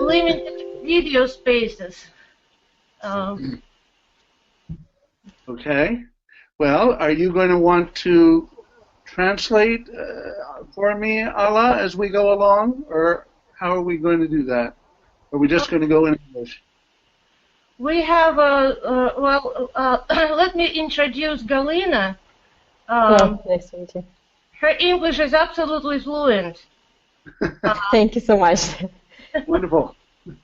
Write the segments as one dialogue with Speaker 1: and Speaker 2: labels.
Speaker 1: limited video spaces.
Speaker 2: Okay. Well, are you going to want to translate for me, Ala, as we go along, or how are we going to do that? Are we just going to go in English?
Speaker 1: We have let me introduce Galina.
Speaker 3: Nice to meet you.
Speaker 1: Her English is absolutely fluent.
Speaker 3: Thank you so much.
Speaker 2: Wonderful.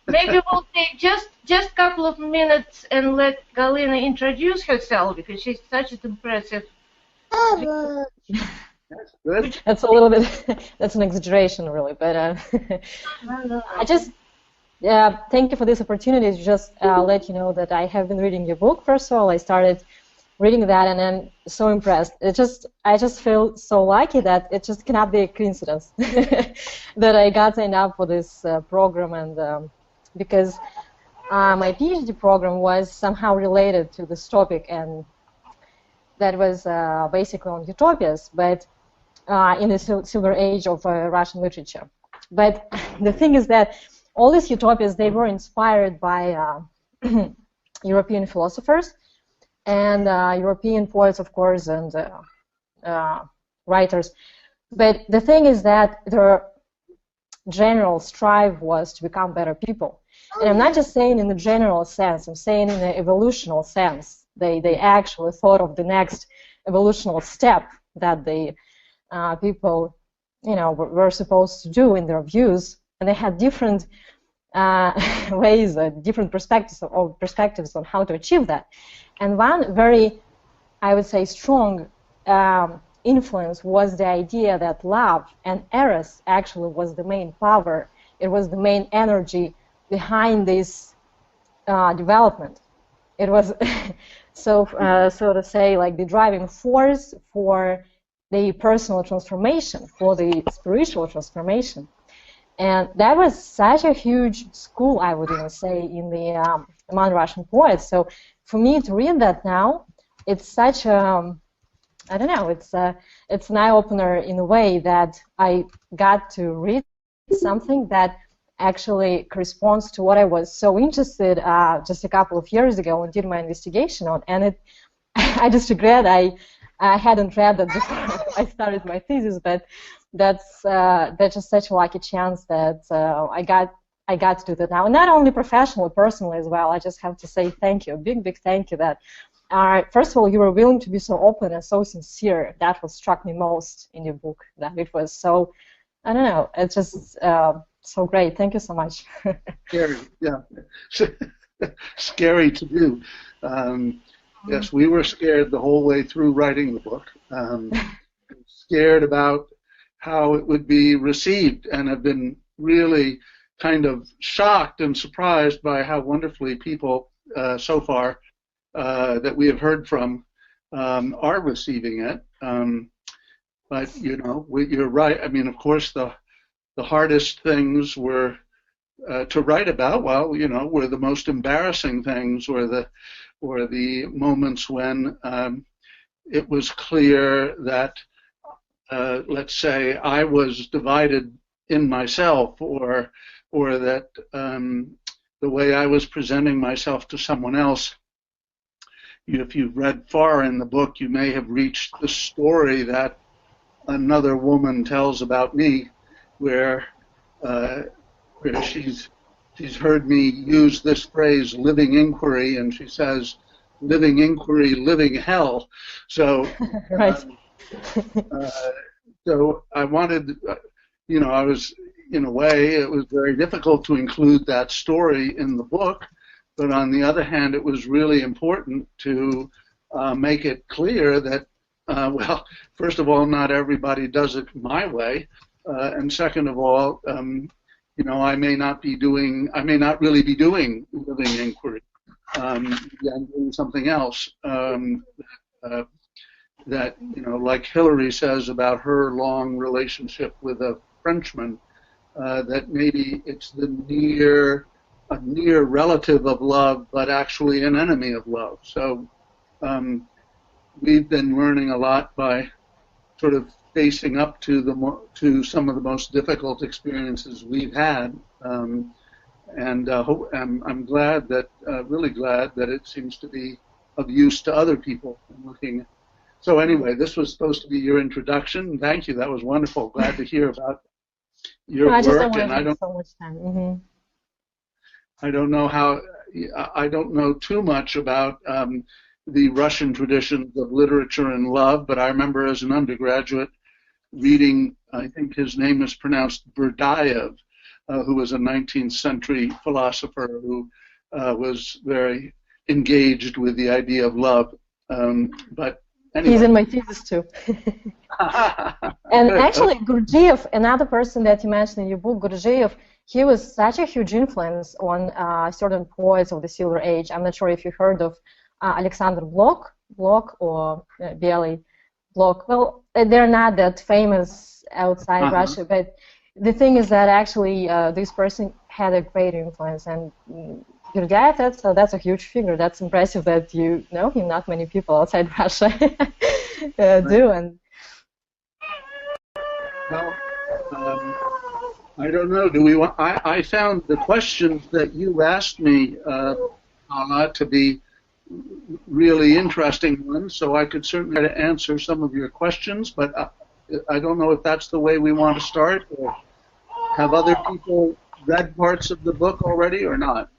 Speaker 1: Maybe we'll take just a couple of minutes and let Galina introduce herself, because she's such an impressive.
Speaker 2: That's good.
Speaker 3: That's a little bit, that's an exaggeration really, but I just, thank you for this opportunity to just let you know that I have been reading your book. First of all, I started reading that and I'm so impressed. I just feel so lucky that it just cannot be a coincidence that I got signed up for this program, and because my PhD program was somehow related to this topic, and that was basically on utopias, but in the silver age of Russian literature. But the thing is that all these utopias, they were inspired by European philosophers and European poets, of course, and writers. But the thing is that their general strive was to become better people. And I'm not just saying in the general sense, I'm saying in the evolutional sense. They actually thought of the next evolutional step that the people, were supposed to do in their views, and they had different ways, different perspectives on how to achieve that. And one very, I would say, strong influence was the idea that love and eros actually was the main power. It was the main energy behind this development. It was so to say, like the driving force for the personal transformation, for the spiritual transformation. And that was such a huge school, I would even say, in the among Russian poets. So for me to read that now, it's such a, I don't know, it's an eye-opener in a way that I got to read something that actually corresponds to what I was so interested just a couple of years ago and did my investigation on. And it, I just regret I hadn't read that before I started my thesis, but that's just such a lucky chance that I got to do that now. And not only professionally, personally as well. I just have to say thank you, a big thank you. That first of all, you were willing to be so open and so sincere. That what struck me most in your book. That it was so, I don't know, it's just so great. Thank you so much.
Speaker 2: Scary, yeah. Scary to do. Yes, we were scared the whole way through writing the book. Scared about how it would be received, and have been really kind of shocked and surprised by how wonderfully people so far that we have heard from are receiving it. But you're right. I mean, of course, the hardest things were to write about. Well, were the most embarrassing things, or the moments when it was clear that, let's say, I was divided in myself, or that the way I was presenting myself to someone else. If you've read far in the book, you may have reached the story that another woman tells about me, where she's heard me use this phrase, living inquiry, and she says, living inquiry, living hell. So,
Speaker 3: right.
Speaker 2: So I wanted, I was, in a way, it was very difficult to include that story in the book, but on the other hand, it was really important to make it clear that, well, first of all, not everybody does it my way, and second of all, I may not really be doing living inquiry. I'm doing something else that, like Hillary says about her long relationship with a Frenchman, that maybe it's a near relative of love, but actually an enemy of love. So we've been learning a lot by sort of facing up to some of the most difficult experiences we've had, And I'm glad that, really glad that it seems to be of use to other people. So anyway, this was supposed to be your introduction. Thank you. That was wonderful. Glad to hear about your work. I don't know how. I don't know too much about the Russian traditions of literature and love, but I remember as an undergraduate reading, I think his name is pronounced Berdayev, who was a 19th century philosopher who was very engaged with the idea of love. But anyway.
Speaker 3: He's in my thesis too. And actually, Gurdjieff, another person that you mentioned in your book, Gurdjieff, he was such a huge influence on certain poets of the Silver Age. I'm not sure if you heard of Alexander Blok or Bialy Blok. Well, they're not that famous outside Russia, but the thing is that actually this person had a great influence, and Gurdjieff, that's a huge figure. That's impressive that you know him. Not many people outside Russia do. And
Speaker 2: well, I don't know. Do we want? I found the questions that you asked me, Anna, to be really interesting ones. So I could certainly try to answer some of your questions, but I don't know if that's the way we want to start, or have other people read parts of the book already or not?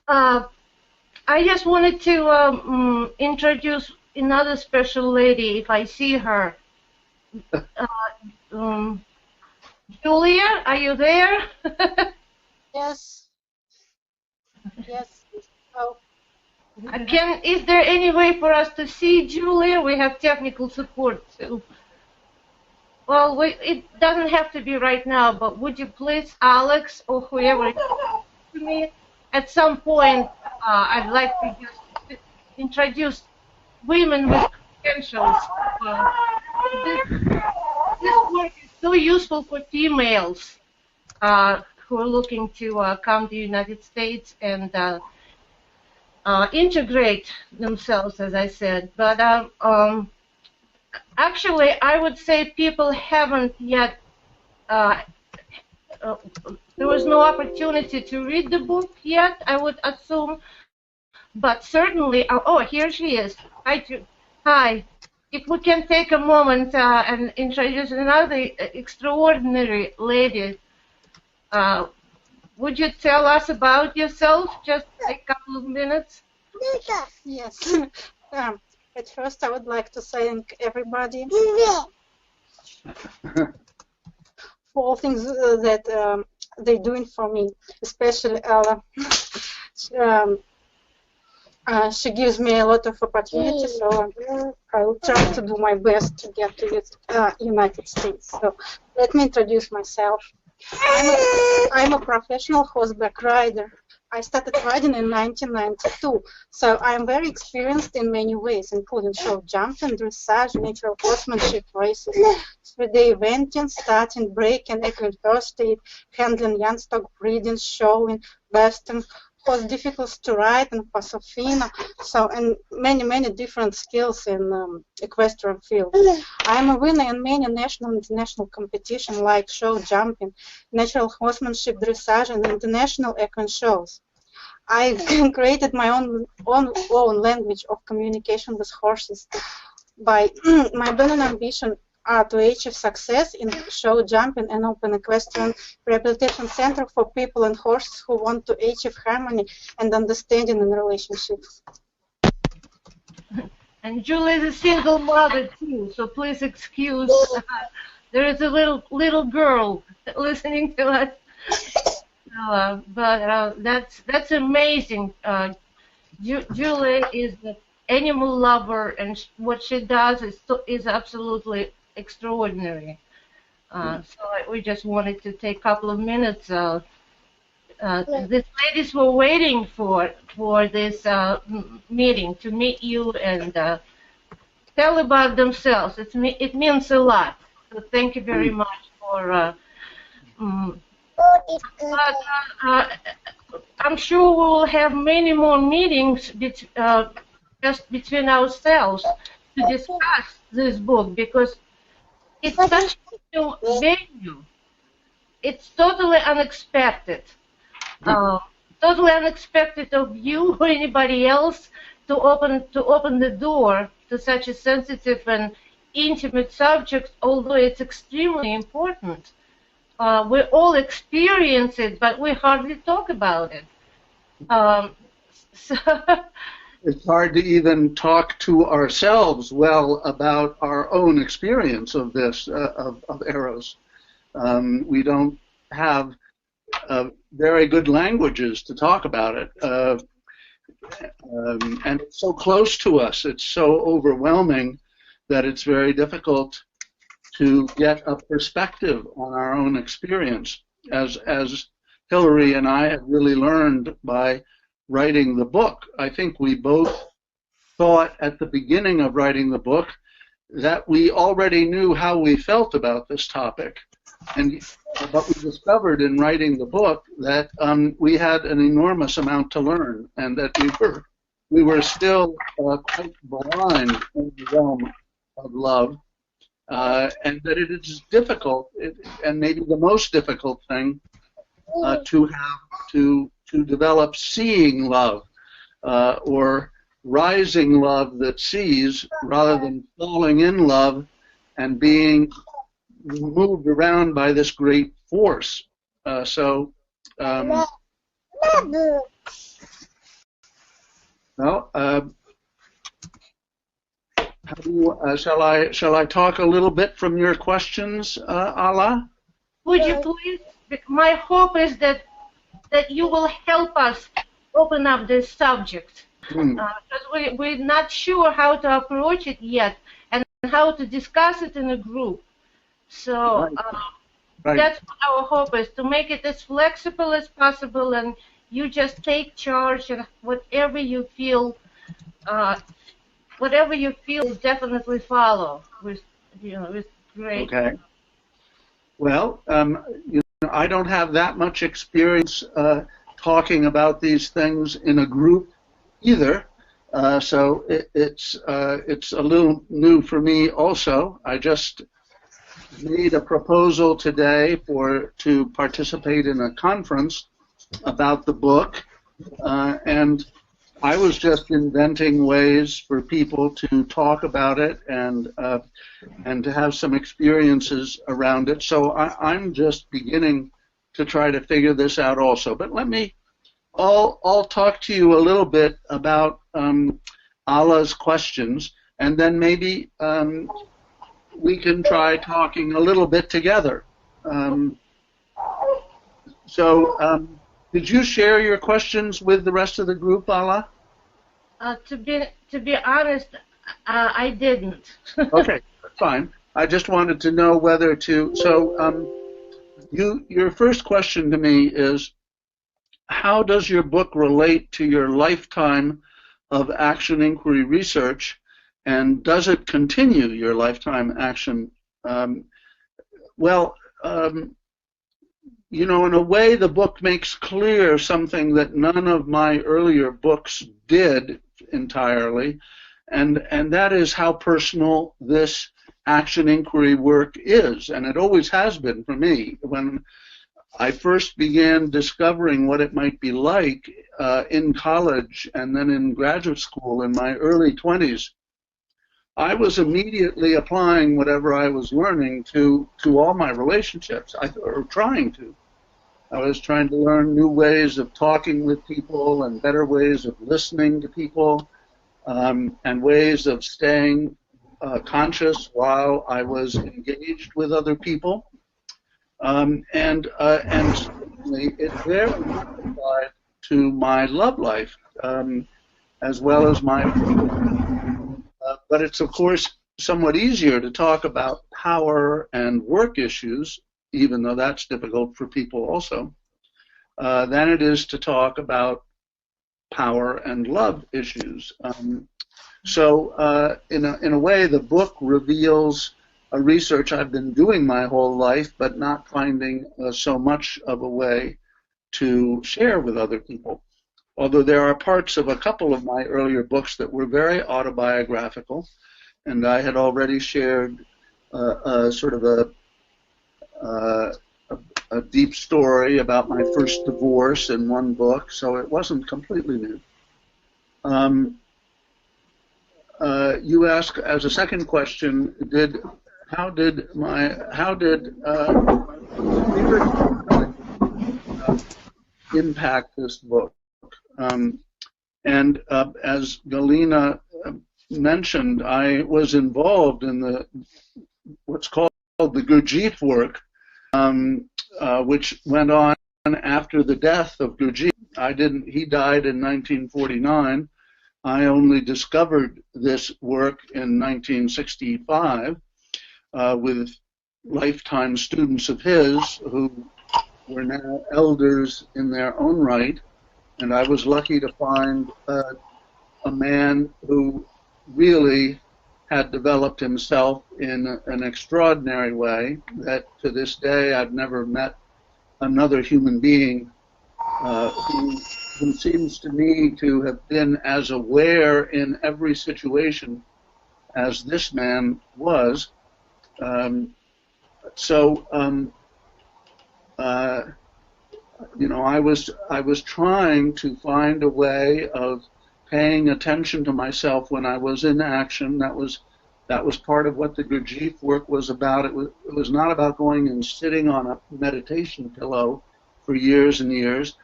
Speaker 1: I just wanted to introduce another special lady, if I see her. Julia, are you there?
Speaker 4: Yes. Yes. Oh.
Speaker 1: Is there any way for us to see Julia? We have technical support too. Well, it doesn't have to be right now, but would you please, Alex, or whoever, to me at some point? I'd like to just introduce women with potentials. This work is so useful for females who are looking to come to the United States and integrate themselves, as I said. But actually, I would say people haven't yet, there was no opportunity to read the book yet, I would assume. But certainly, oh, here she is. Hi. If we can take a moment and introduce another extraordinary lady, would you tell us about yourself? Just a couple of minutes.
Speaker 4: Yes. At first, I would like to thank everybody for all things that they're doing for me, especially Ella. She gives me a lot of opportunities, so I will try to do my best to get to the United States. So let me introduce myself. I'm a professional horseback rider. I started riding in 1992, so I'm very experienced in many ways, including show jumping, dressage, natural horsemanship races, 3-day eventing, starting, breaking, equine first aid, handling young stock breeding, showing, besting, horse difficult to ride, and pasofina, so and many different skills in equestrian field. I'm a winner in many national and international competitions like show jumping, natural horsemanship, dressage, and international equine shows. I created my own language of communication with horses. By my burning ambition are to achieve success in show jumping and open equestrian rehabilitation center for people and horses who want to achieve harmony and understanding in relationships.
Speaker 1: And Julie is a single mother too, so please excuse. There is a little girl listening to us. But that's amazing. Julie is an animal lover, and what she does is absolutely extraordinary. So we just wanted to take a couple of minutes. These ladies were waiting for this meeting to meet you and tell about themselves. It means a lot. So thank you very much for. I'm sure we will have many more meetings just between ourselves to discuss this book, because it's such a new venue. It's totally unexpected. totally unexpected of you or anybody else to open the door to such a sensitive and intimate subject, although it's extremely important. We all experience it, but we hardly talk about it.
Speaker 2: It's hard to even talk to ourselves well about our own experience of this, of Eros. We don't have very good languages to talk about it. And it's so close to us, it's so overwhelming that it's very difficult to get a perspective on our own experience, as Hillary and I have really learned by writing the book. I think we both thought at the beginning of writing the book that we already knew how we felt about this topic, but we discovered in writing the book that we had an enormous amount to learn, and that we were still quite blind in the realm of love, and that it is difficult, and maybe the most difficult thing to develop seeing love, or rising love that sees, rather than falling in love and being moved around by this great force. Well, how do you, shall I talk a little bit from your questions, Ala?
Speaker 1: Would you please? My hope is that you will help us open up this subject, because we're not sure how to approach it yet and how to discuss it in a group. So that's what our hope is, to make it as flexible as possible, and you just take charge, and whatever you feel is definitely follow with great.
Speaker 2: Okay. Well, I don't have that much experience talking about these things in a group either, so it's a little new for me also. I just made a proposal today to participate in a conference about the book, and I was just inventing ways for people to talk about it and to have some experiences around it. So I'm just beginning to try to figure this out also. But I'll talk to you a little bit about Ala's questions, and then maybe we can try talking a little bit together. Did you share your questions with the rest of the group, Ala?
Speaker 1: To be honest, I didn't.
Speaker 2: Okay, fine. I just wanted to know whether to. So, your first question to me is, how does your book relate to your lifetime of action inquiry research, and does it continue your lifetime action? In a way, the book makes clear something that none of my earlier books did entirely, and that is how personal this action inquiry work is, and it always has been for me. When I first began discovering what it might be like in college and then in graduate school in my early 20s, I was immediately applying whatever I was learning to all my relationships, or trying to. I was trying to learn new ways of talking with people and better ways of listening to people, and ways of staying conscious while I was engaged with other people. And certainly it very much applied to my love life, as well as my but it's, of course, somewhat easier to talk about power and work issues, even though that's difficult for people also, than it is to talk about power and love issues. So in a way, the book reveals a research I've been doing my whole life, but not finding so much of a way to share with other people. Although there are parts of a couple of my earlier books that were very autobiographical, and I had already shared sort of a deep story about my first divorce in one book, so it wasn't completely new. You ask as a second question, how did impact this book? And as Galina mentioned, I was involved in what's called the Gurdjieff work, which went on after the death of Gurdjieff. He died in 1949. I only discovered this work in 1965 with lifetime students of his who were now elders in their own right, and I was lucky to find a man who really had developed himself in an extraordinary way that to this day I've never met another human being who seems to me to have been as aware in every situation as this man was. You know, I was trying to find a way of paying attention to myself when I was in action. That was part of what the Gurdjieff work was about. It was not about going and sitting on a meditation pillow for years and years.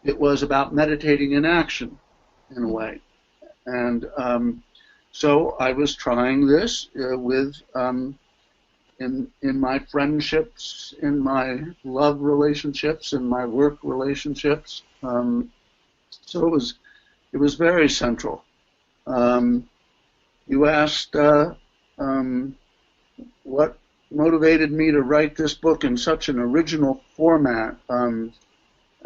Speaker 2: It was about meditating in action, in a way. And so I was trying this with in my friendships, in my love relationships, in my work relationships. So it was very central. You asked what motivated me to write this book in such an original format,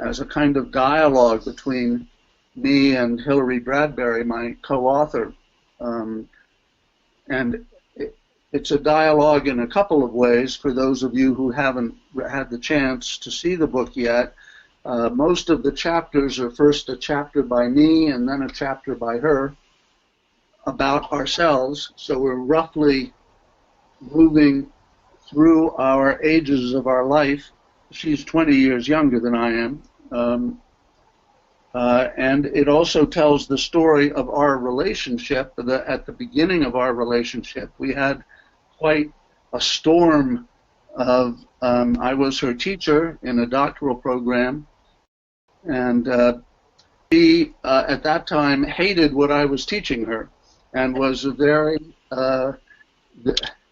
Speaker 2: as a kind of dialogue between me and Hilary Bradbury, my co-author. And it's a dialogue in a couple of ways for those of you who haven't had the chance to see the book yet. Most of the chapters are first a chapter by me and then a chapter by her about ourselves. So we're roughly moving through our ages of our life. She's 20 years younger than I am. And it also tells the story of our relationship. At the beginning of our relationship, we had quite a storm of, I was her teacher in a doctoral program, and she, at that time, hated what I was teaching her, and was a very,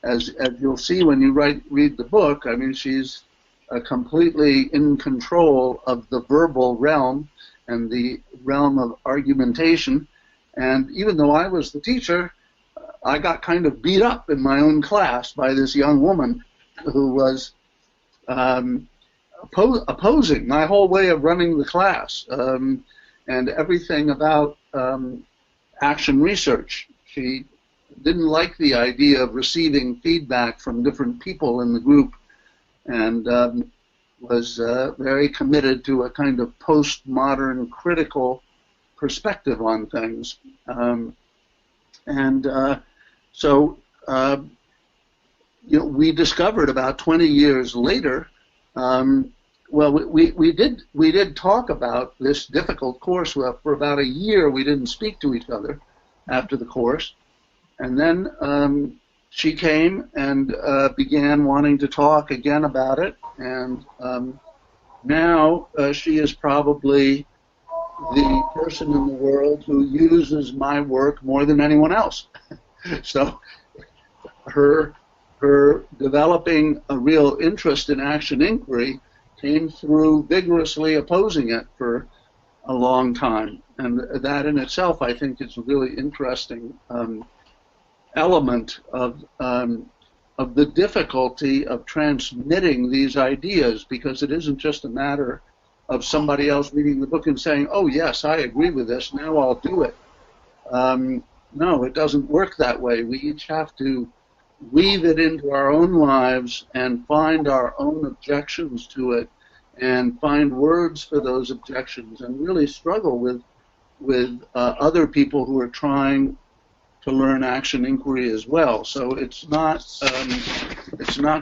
Speaker 2: as you'll see when you read the book, I mean, she's completely in control of the verbal realm and the realm of argumentation. And even though I was the teacher, I got kind of beat up in my own class by this young woman who was opposing my whole way of running the class and everything about action research. She didn't like the idea of receiving feedback from different people in the group, and was very committed to a kind of postmodern critical perspective on things. So you know, we discovered about 20 years later, well, we did talk about this difficult course. Well, for about a year we didn't speak to each other after the course, and then she came and began wanting to talk again about it, and now she is probably the person in the world who uses my work more than anyone else. So her developing a real interest in action inquiry came through vigorously opposing it for a long time, and that in itself, I think, is a really interesting element of the difficulty of transmitting these ideas, because it isn't just a matter of somebody else reading the book and saying, oh yes, I agree with this, now I'll do it. No, it doesn't work that way. We each have to weave it into our own lives and find our own objections to it and find words for those objections and really struggle with other people who are trying learn action inquiry as well. So it's not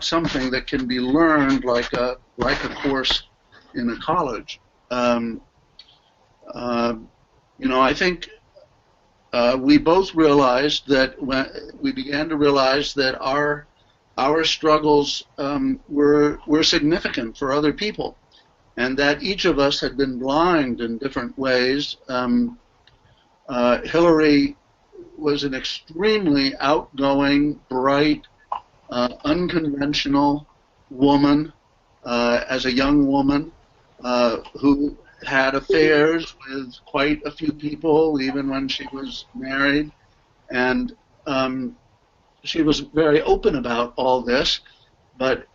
Speaker 2: something that can be learned like a course in a college. I think we both realized that we began to realize that our struggles were significant for other people, and that each of us had been blind in different ways. Hillary was an extremely outgoing, bright, unconventional woman as a young woman who had affairs with quite a few people, even when she was married, and she was very open about all this, but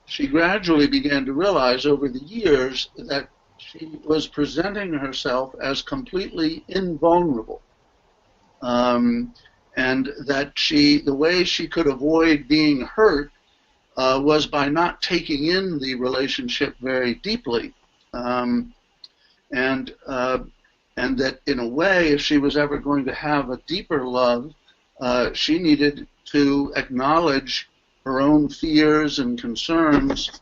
Speaker 2: she gradually began to realize over the years that she was presenting herself as completely invulnerable, and that the way she could avoid being hurt was by not taking in the relationship very deeply. And that in a way, if she was ever going to have a deeper love, she needed to acknowledge her own fears and concerns,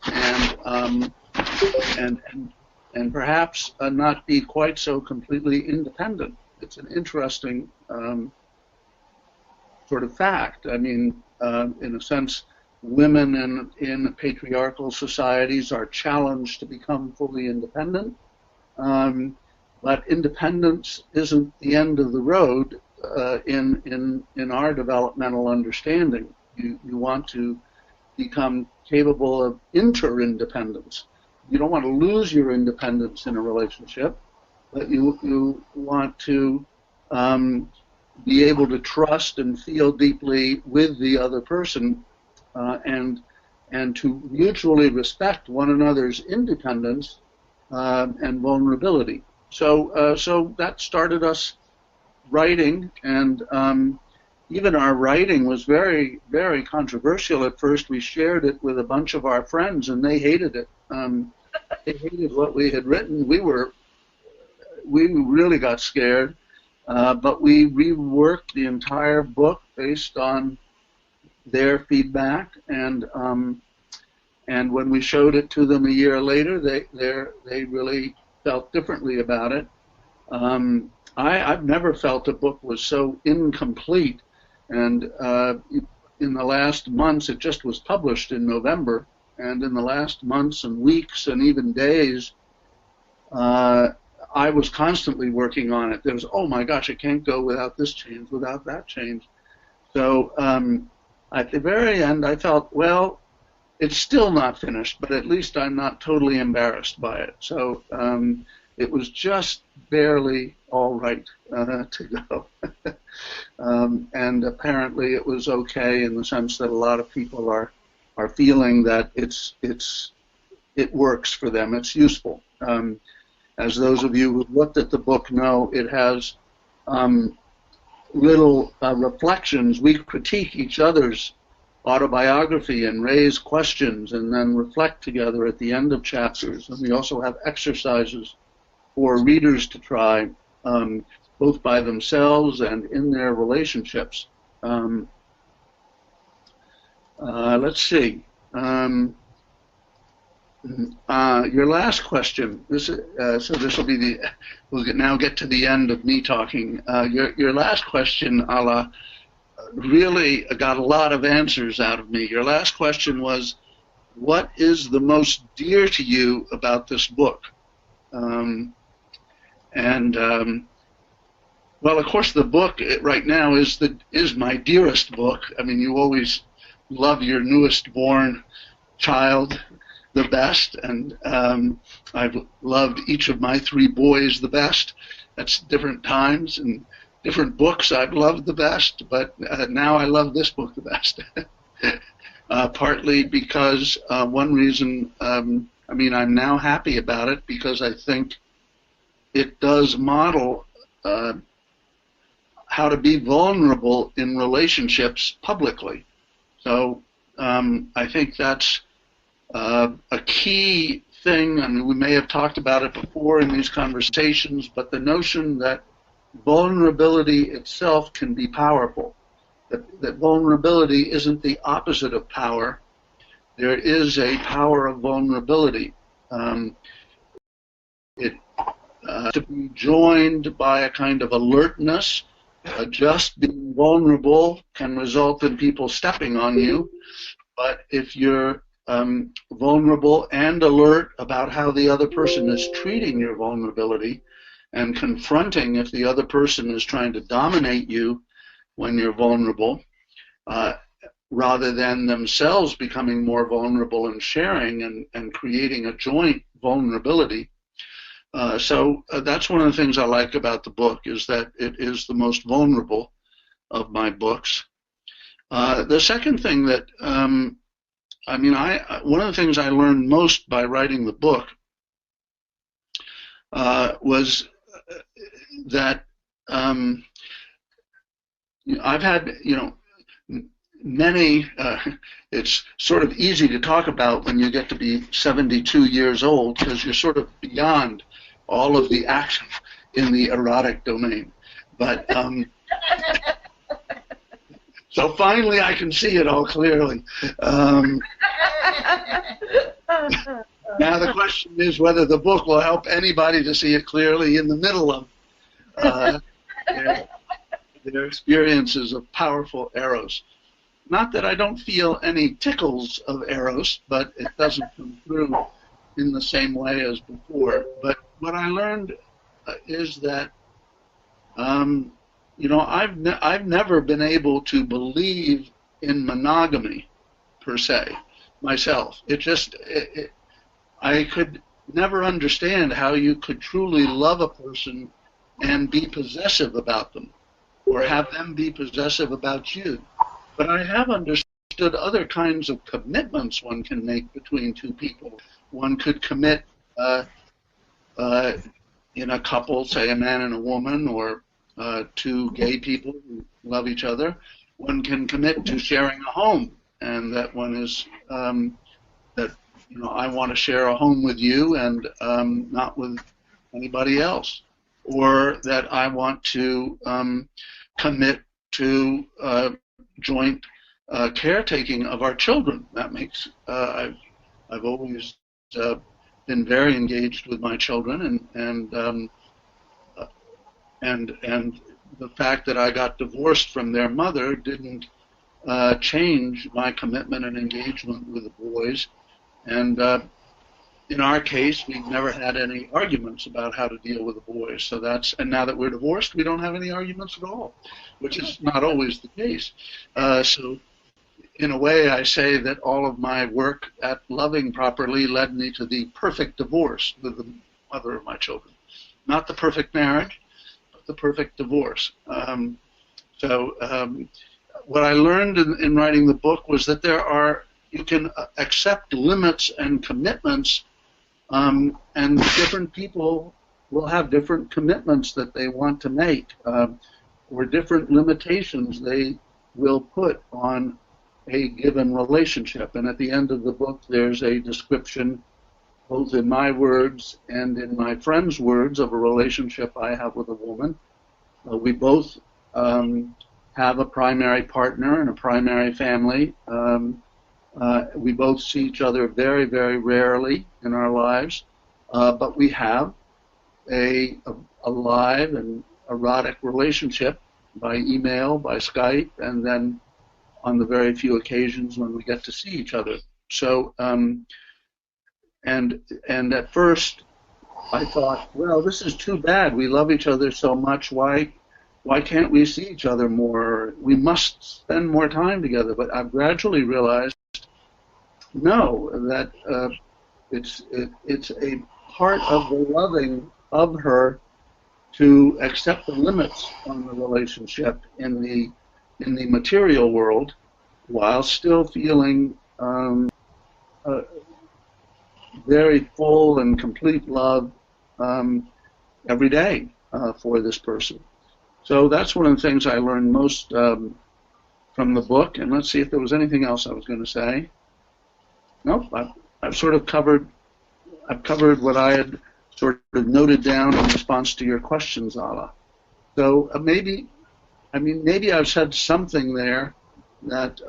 Speaker 2: and perhaps not be quite so completely independent. It's an interesting sort of fact. I mean, in a sense, women in patriarchal societies are challenged to become fully independent. But independence isn't the end of the road in our developmental understanding. You want to become capable of interdependence. You don't want to lose your independence in a relationship, but you want to be able to trust and feel deeply with the other person, and to mutually respect one another's independence and vulnerability. So that started us writing, and even our writing was very, very controversial at first. We shared it with a bunch of our friends, and they hated it. They hated what we had written. We really got scared, but we reworked the entire book based on their feedback, and when we showed it to them a year later, they really felt differently about it. I've never felt a book was so incomplete, and in the last months, it just was published in November, and in the last months and weeks and even days, I was constantly working on it. There was, oh my gosh, it can't go without this change, without that change. So at the very end, I felt, well, it's still not finished, but at least I'm not totally embarrassed by it. So it was just barely all right to go. And apparently it was okay in the sense that a lot of people are feeling that it works for them, it's useful. As those of you who've looked at the book know, it has little reflections. We critique each other's autobiography and raise questions and then reflect together at the end of chapters. And we also have exercises for readers to try, both by themselves and in their relationships. Let's see. Your last question. So this will be we'll now get to the end of me talking. Your last question, Ala, really got a lot of answers out of me. Your last question was, what is the most dear to you about this book? Well, of course, the book right now is my dearest book. I mean, you always love your newest born child the best, and I've loved each of my 3 boys the best. That's different times and different books I've loved the best, but now I love this book the best. Partly because one reason, I'm now happy about it because I think it does model how to be vulnerable in relationships publicly. So I think that's a key thing. I mean, we may have talked about it before in these conversations, but the notion that vulnerability itself can be powerful. that vulnerability isn't the opposite of power. There is a power of vulnerability. To be joined by a kind of alertness. Just being vulnerable can result in people stepping on you, but if you're vulnerable and alert about how the other person is treating your vulnerability and confronting if the other person is trying to dominate you when you're vulnerable, rather than themselves becoming more vulnerable and sharing and creating a joint vulnerability. So that's one of the things I like about the book, is that it is the most vulnerable of my books. The second thing that, one of the things I learned most by writing the book was that I've had, many, it's sort of easy to talk about when you get to be 72 years old, because you're sort of beyond all of the action in the erotic domain. But so finally I can see it all clearly. Now the question is whether the book will help anybody to see it clearly in the middle of their experiences of powerful eros. Not that I don't feel any tickles of eros, but it doesn't come through in the same way as before. But what I learned is that, I've never been able to believe in monogamy per se myself. I could never understand how you could truly love a person and be possessive about them, or have them be possessive about you. But I have understood other kinds of commitments one can make between two people. One could commit in a couple, say a man and a woman, or two gay people who love each other. One can commit to sharing a home, and that one is I want to share a home with you and not with anybody else, or that I want to commit to joint caretaking of our children. That makes I've always been very engaged with my children, and the fact that I got divorced from their mother didn't change my commitment and engagement with the boys. And in our case, we've never had any arguments about how to deal with the boys. So and now that we're divorced, we don't have any arguments at all, which is not always the case. So in a way, I say that all of my work at loving properly led me to the perfect divorce with the mother of my children. Not the perfect marriage, but the perfect divorce. What I learned in writing the book was that you can accept limits and commitments, and different people will have different commitments that they want to make, or different limitations they will put on a given relationship. And at the end of the book, there's a description, both in my words and in my friend's words, of a relationship I have with a woman. We both have a primary partner and a primary family. We both see each other very, very rarely in our lives, but we have a live and erotic relationship by email, by Skype, and then on the very few occasions when we get to see each other. So, and at first I thought, well, this is too bad. We love each other so much. Why can't we see each other more? We must spend more time together. But I've gradually realized, no, that it's a part of the loving of her to accept the limits on the relationship in the material world, while still feeling very full and complete love every day for this person. So that's one of the things I learned most from the book. And let's see if there was anything else I was going to say. Nope, I've sort of covered what I had sort of noted down in response to your questions, Ala. So maybe I mean, maybe I've said something there that,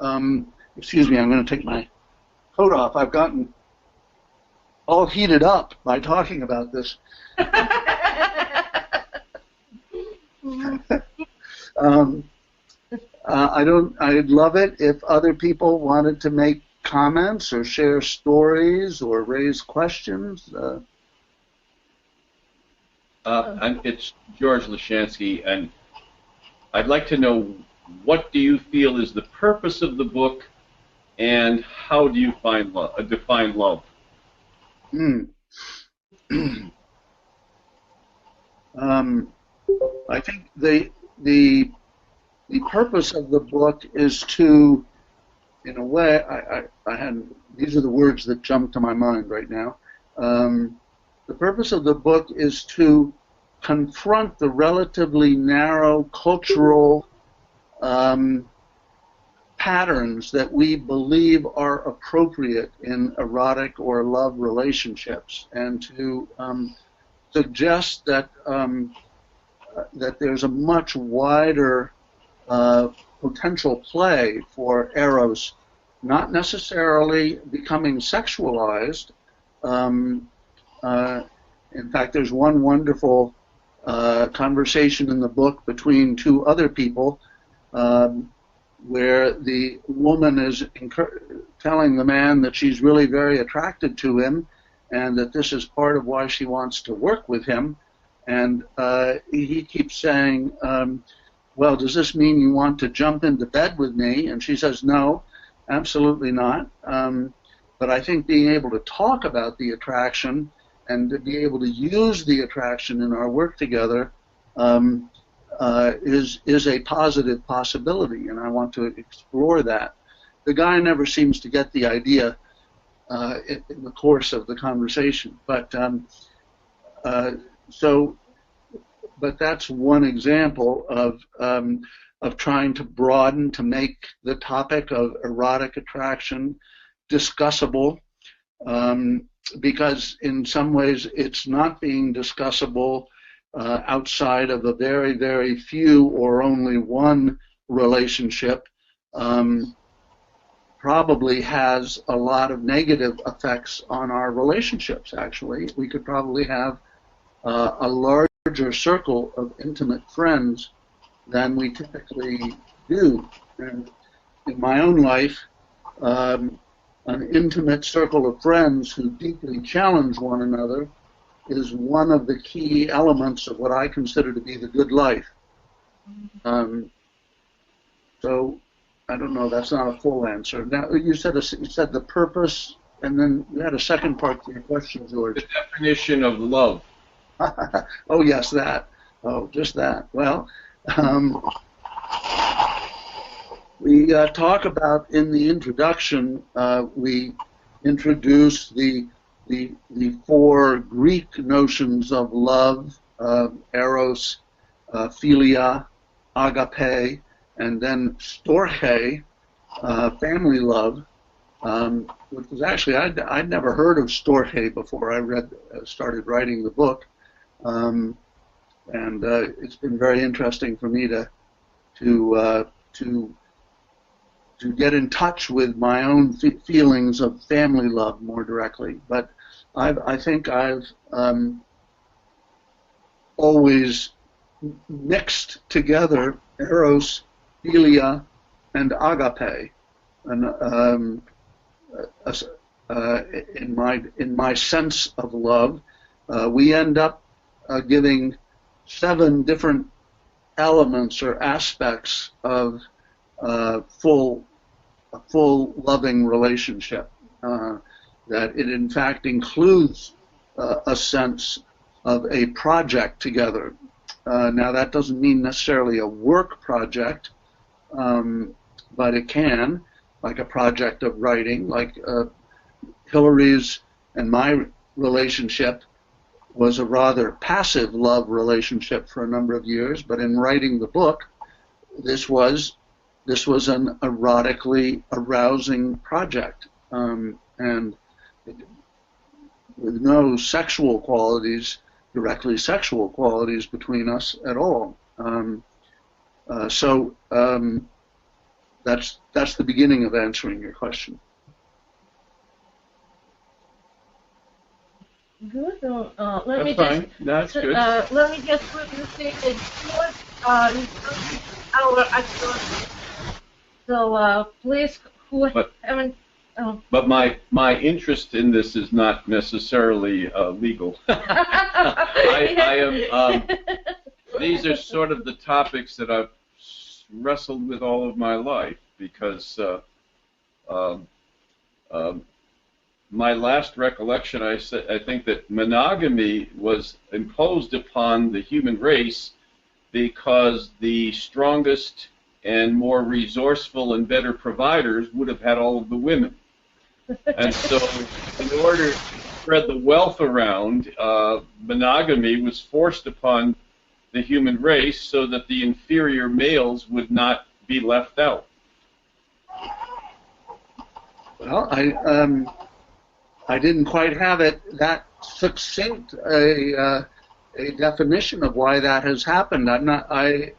Speaker 2: excuse me, I'm going to take my coat off. I've gotten all heated up by talking about this. I'd love it if other people wanted to make comments or share stories or raise questions.
Speaker 5: It's George Lashansky, and I'd like to know, what do you feel is the purpose of the book, and how do you define love?
Speaker 2: I think the purpose of the book is to, in a way, these are the words that jump to my mind right now. The purpose of the book is to confront the relatively narrow cultural patterns that we believe are appropriate in erotic or love relationships, and to suggest that that there's a much wider potential play for eros, not necessarily becoming sexualized. In fact, there's one wonderful conversation in the book between two other people where the woman is telling the man that she's really very attracted to him and that this is part of why she wants to work with him. And he keeps saying, well, does this mean you want to jump into bed with me? And she says, no, absolutely not. But I think being able to talk about the attraction and to be able to use the attraction in our work together is a positive possibility, and I want to explore that. The guy never seems to get the idea in the course of the conversation, but but that's one example of trying to broaden, to make the topic of erotic attraction discussable, because in some ways it's not being discussable outside of a very, very few or only one relationship. Probably has a lot of negative effects on our relationships, actually. We could probably have a larger circle of intimate friends than we typically do. And in my own life, an intimate circle of friends who deeply challenge one another is one of the key elements of what I consider to be the good life. So I don't know, that's not a full answer. Now, you said the purpose, and then you had a second part to your question, George.
Speaker 5: The definition of love.
Speaker 2: Oh, yes, that. Oh, just that. Well, we talk about, in the introduction, we introduce the four Greek notions of love, eros, philia, agape, and then storge, family love, which was actually, I'd never heard of storge before I started writing the book, and it's been very interesting for me to get in touch with my own feelings of family love more directly. But I think I've always mixed together eros, philia, and agape, and in my sense of love, we end up giving 7 different elements or aspects of a full loving relationship. That it in fact includes a sense of a project together. Now that doesn't mean necessarily a work project, but it can, like a project of writing, like Hillary's and my relationship was a rather passive love relationship for a number of years, but in writing the book, this was an erotically arousing project, and with no sexual qualities, directly sexual qualities between us at all. So that's the beginning of answering your question.
Speaker 1: Good. Let
Speaker 5: That's
Speaker 1: me
Speaker 5: fine.
Speaker 1: just
Speaker 5: That's good.
Speaker 1: let me just quickly say that our actual. So please, who haven't.
Speaker 5: But my interest in this is not necessarily legal. I am. These are sort of the topics that I've wrestled with all of my life because my last recollection, I think that monogamy was imposed upon the human race because the strongest and more resourceful and better providers would have had all of the women. And so in order to spread the wealth around, monogamy was forced upon the human race so that the inferior males would not be left out.
Speaker 2: Well, I didn't quite have it that succinct a definition of why that has happened. I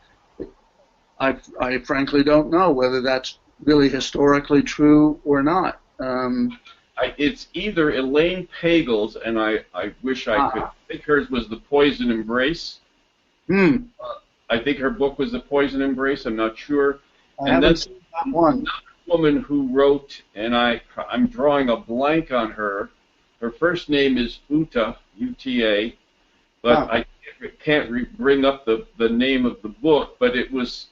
Speaker 2: frankly don't know whether that's really historically true or not.
Speaker 5: It's either Elaine Pagel's, and I wish I could. I think hers was The Poison Embrace. I think her book was The Poison Embrace. I'm not sure.
Speaker 2: And then one
Speaker 5: woman who wrote, and I'm drawing a blank on her. Her first name is Uta, U-T-A, but I can't bring up the name of the book. But it was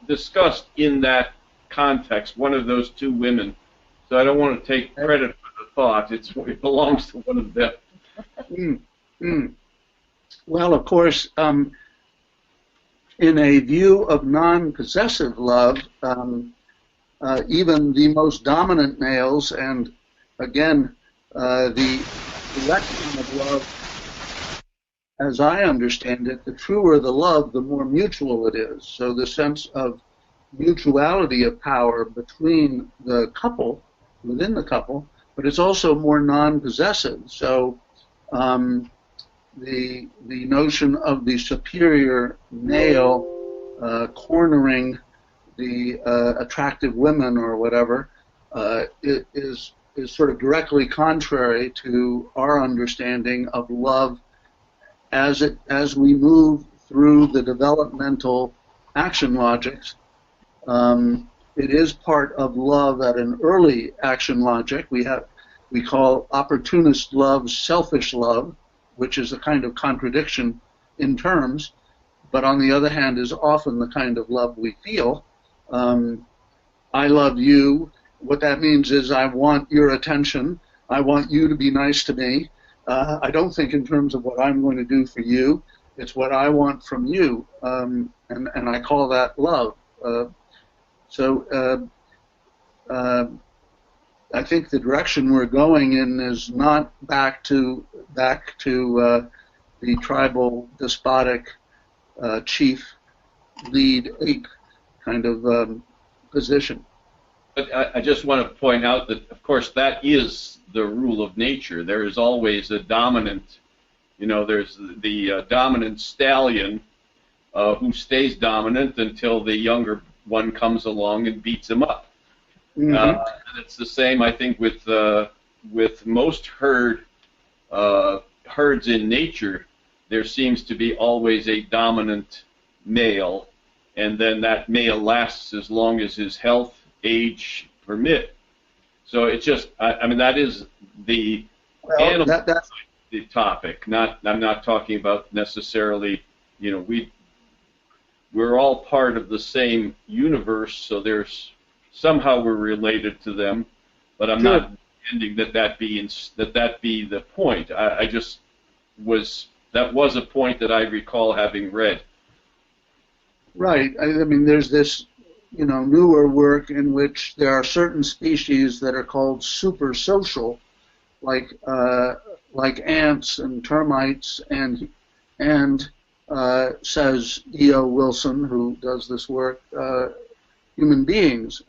Speaker 5: discussed in that context. One of those two women. So I don't want to take credit for the thought. It belongs to one of them.
Speaker 2: Well, of course, in a view of non-possessive love, even the most dominant males, and again, the direction of love, as I understand it, the truer the love, the more mutual it is. So the sense of mutuality of power between the couple, within the couple, but it's also more non-possessive. So the notion of the superior male cornering the attractive women or whatever is sort of directly contrary to our understanding of love as we move through the developmental action logics. It is part of love at an early action logic. We call opportunist love selfish love, which is a kind of contradiction in terms, but on the other hand is often the kind of love we feel. I love you. What that means is I want your attention. I want you to be nice to me. I don't think in terms of what I'm going to do for you. It's what I want from you, and I call that love. So I think the direction we're going in is not back to the tribal despotic chief lead ape kind of position.
Speaker 5: But I just want to point out that, of course, that is the rule of nature. There is always a dominant, there's the dominant stallion who stays dominant until the younger one comes along and beats him up. And it's the same, I think, with most herds in nature. There seems to be always a dominant male, and then that male lasts as long as his health, age permit. So it's just, I mean, that is the animal that's the topic. I'm not talking about necessarily, we're all part of the same universe, so somehow we're related to them, but I'm not intending that be the point. That was a point that I recall having read.
Speaker 2: Right. I mean, there's this, newer work in which there are certain species that are called super social, like ants and termites, and says E.O. Wilson, who does this work, human beings,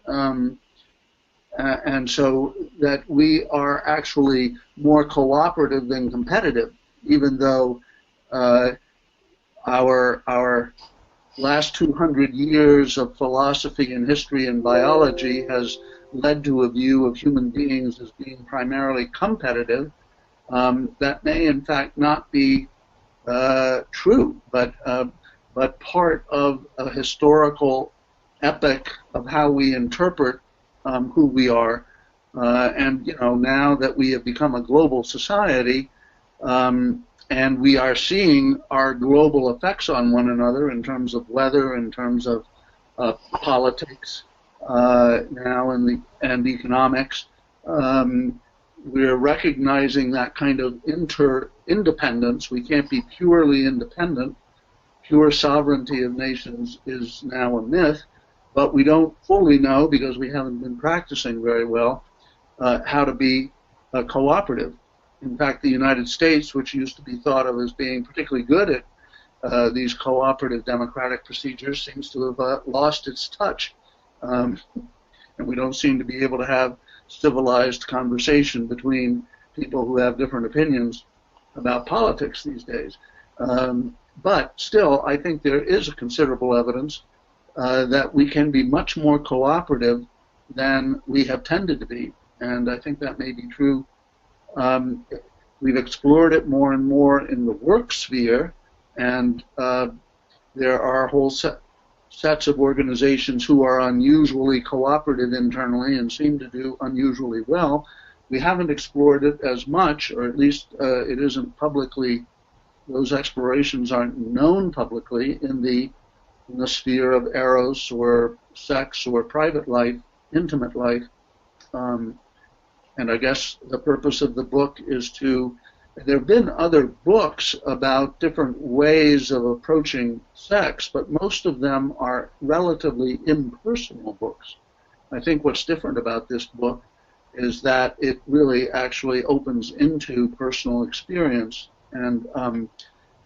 Speaker 2: and so that we are actually more cooperative than competitive, even though our last 200 years of philosophy and history and biology has led to a view of human beings as being primarily competitive, that may in fact not be true, but part of a historical epic of how we interpret who we are. And now that we have become a global society, and we are seeing our global effects on one another in terms of weather, in terms of politics, now and economics. We're recognizing that kind of interdependence. We can't be purely independent. Pure sovereignty of nations is now a myth, but we don't fully know, because we haven't been practicing very well, how to be cooperative. In fact, the United States, which used to be thought of as being particularly good at these cooperative democratic procedures, seems to have lost its touch. And we don't seem to be able to have civilized conversation between people who have different opinions about politics these days. But still, I think there is a considerable evidence that we can be much more cooperative than we have tended to be. And I think that may be true. We've explored it more and more in the work sphere, and there are whole sets of organizations who are unusually cooperative internally and seem to do unusually well. We haven't explored it as much, or at least it isn't publicly, those explorations aren't known publicly in the sphere of eros or sex or private life, intimate life. And I guess the purpose of the book is there have been other books about different ways of approaching sex, but most of them are relatively impersonal books. I think what's different about this book is that it really actually opens into personal experience, and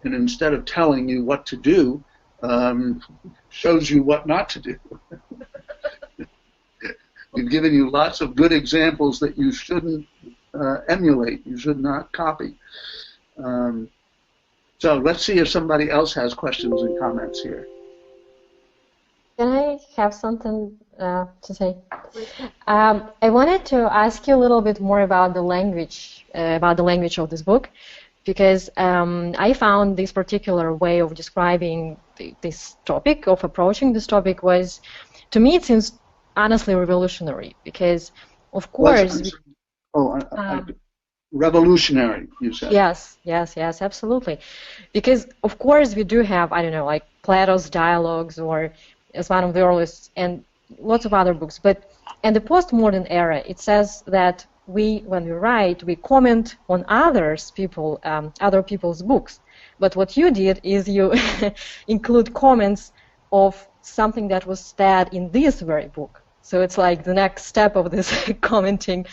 Speaker 2: instead of telling you what to do, shows you what not to do. We've given you lots of good examples that you shouldn't emulate, you should not copy. So let's see if somebody else has questions and comments here.
Speaker 3: Can I have something to say? I wanted to ask you a little bit more about the language of this book, because I found this particular way of describing this topic, of approaching this topic, was, to me, it seems honestly revolutionary, because of course
Speaker 2: revolutionary, you said.
Speaker 3: Yes, absolutely, because of course we do have, I don't know, like Plato's Dialogues, or as one of the earliest, and lots of other books, but in the postmodern era it says that when we write, we comment on other people's books, but what you did is you include comments of something that was said in this very book. So it's like the next step of this commenting.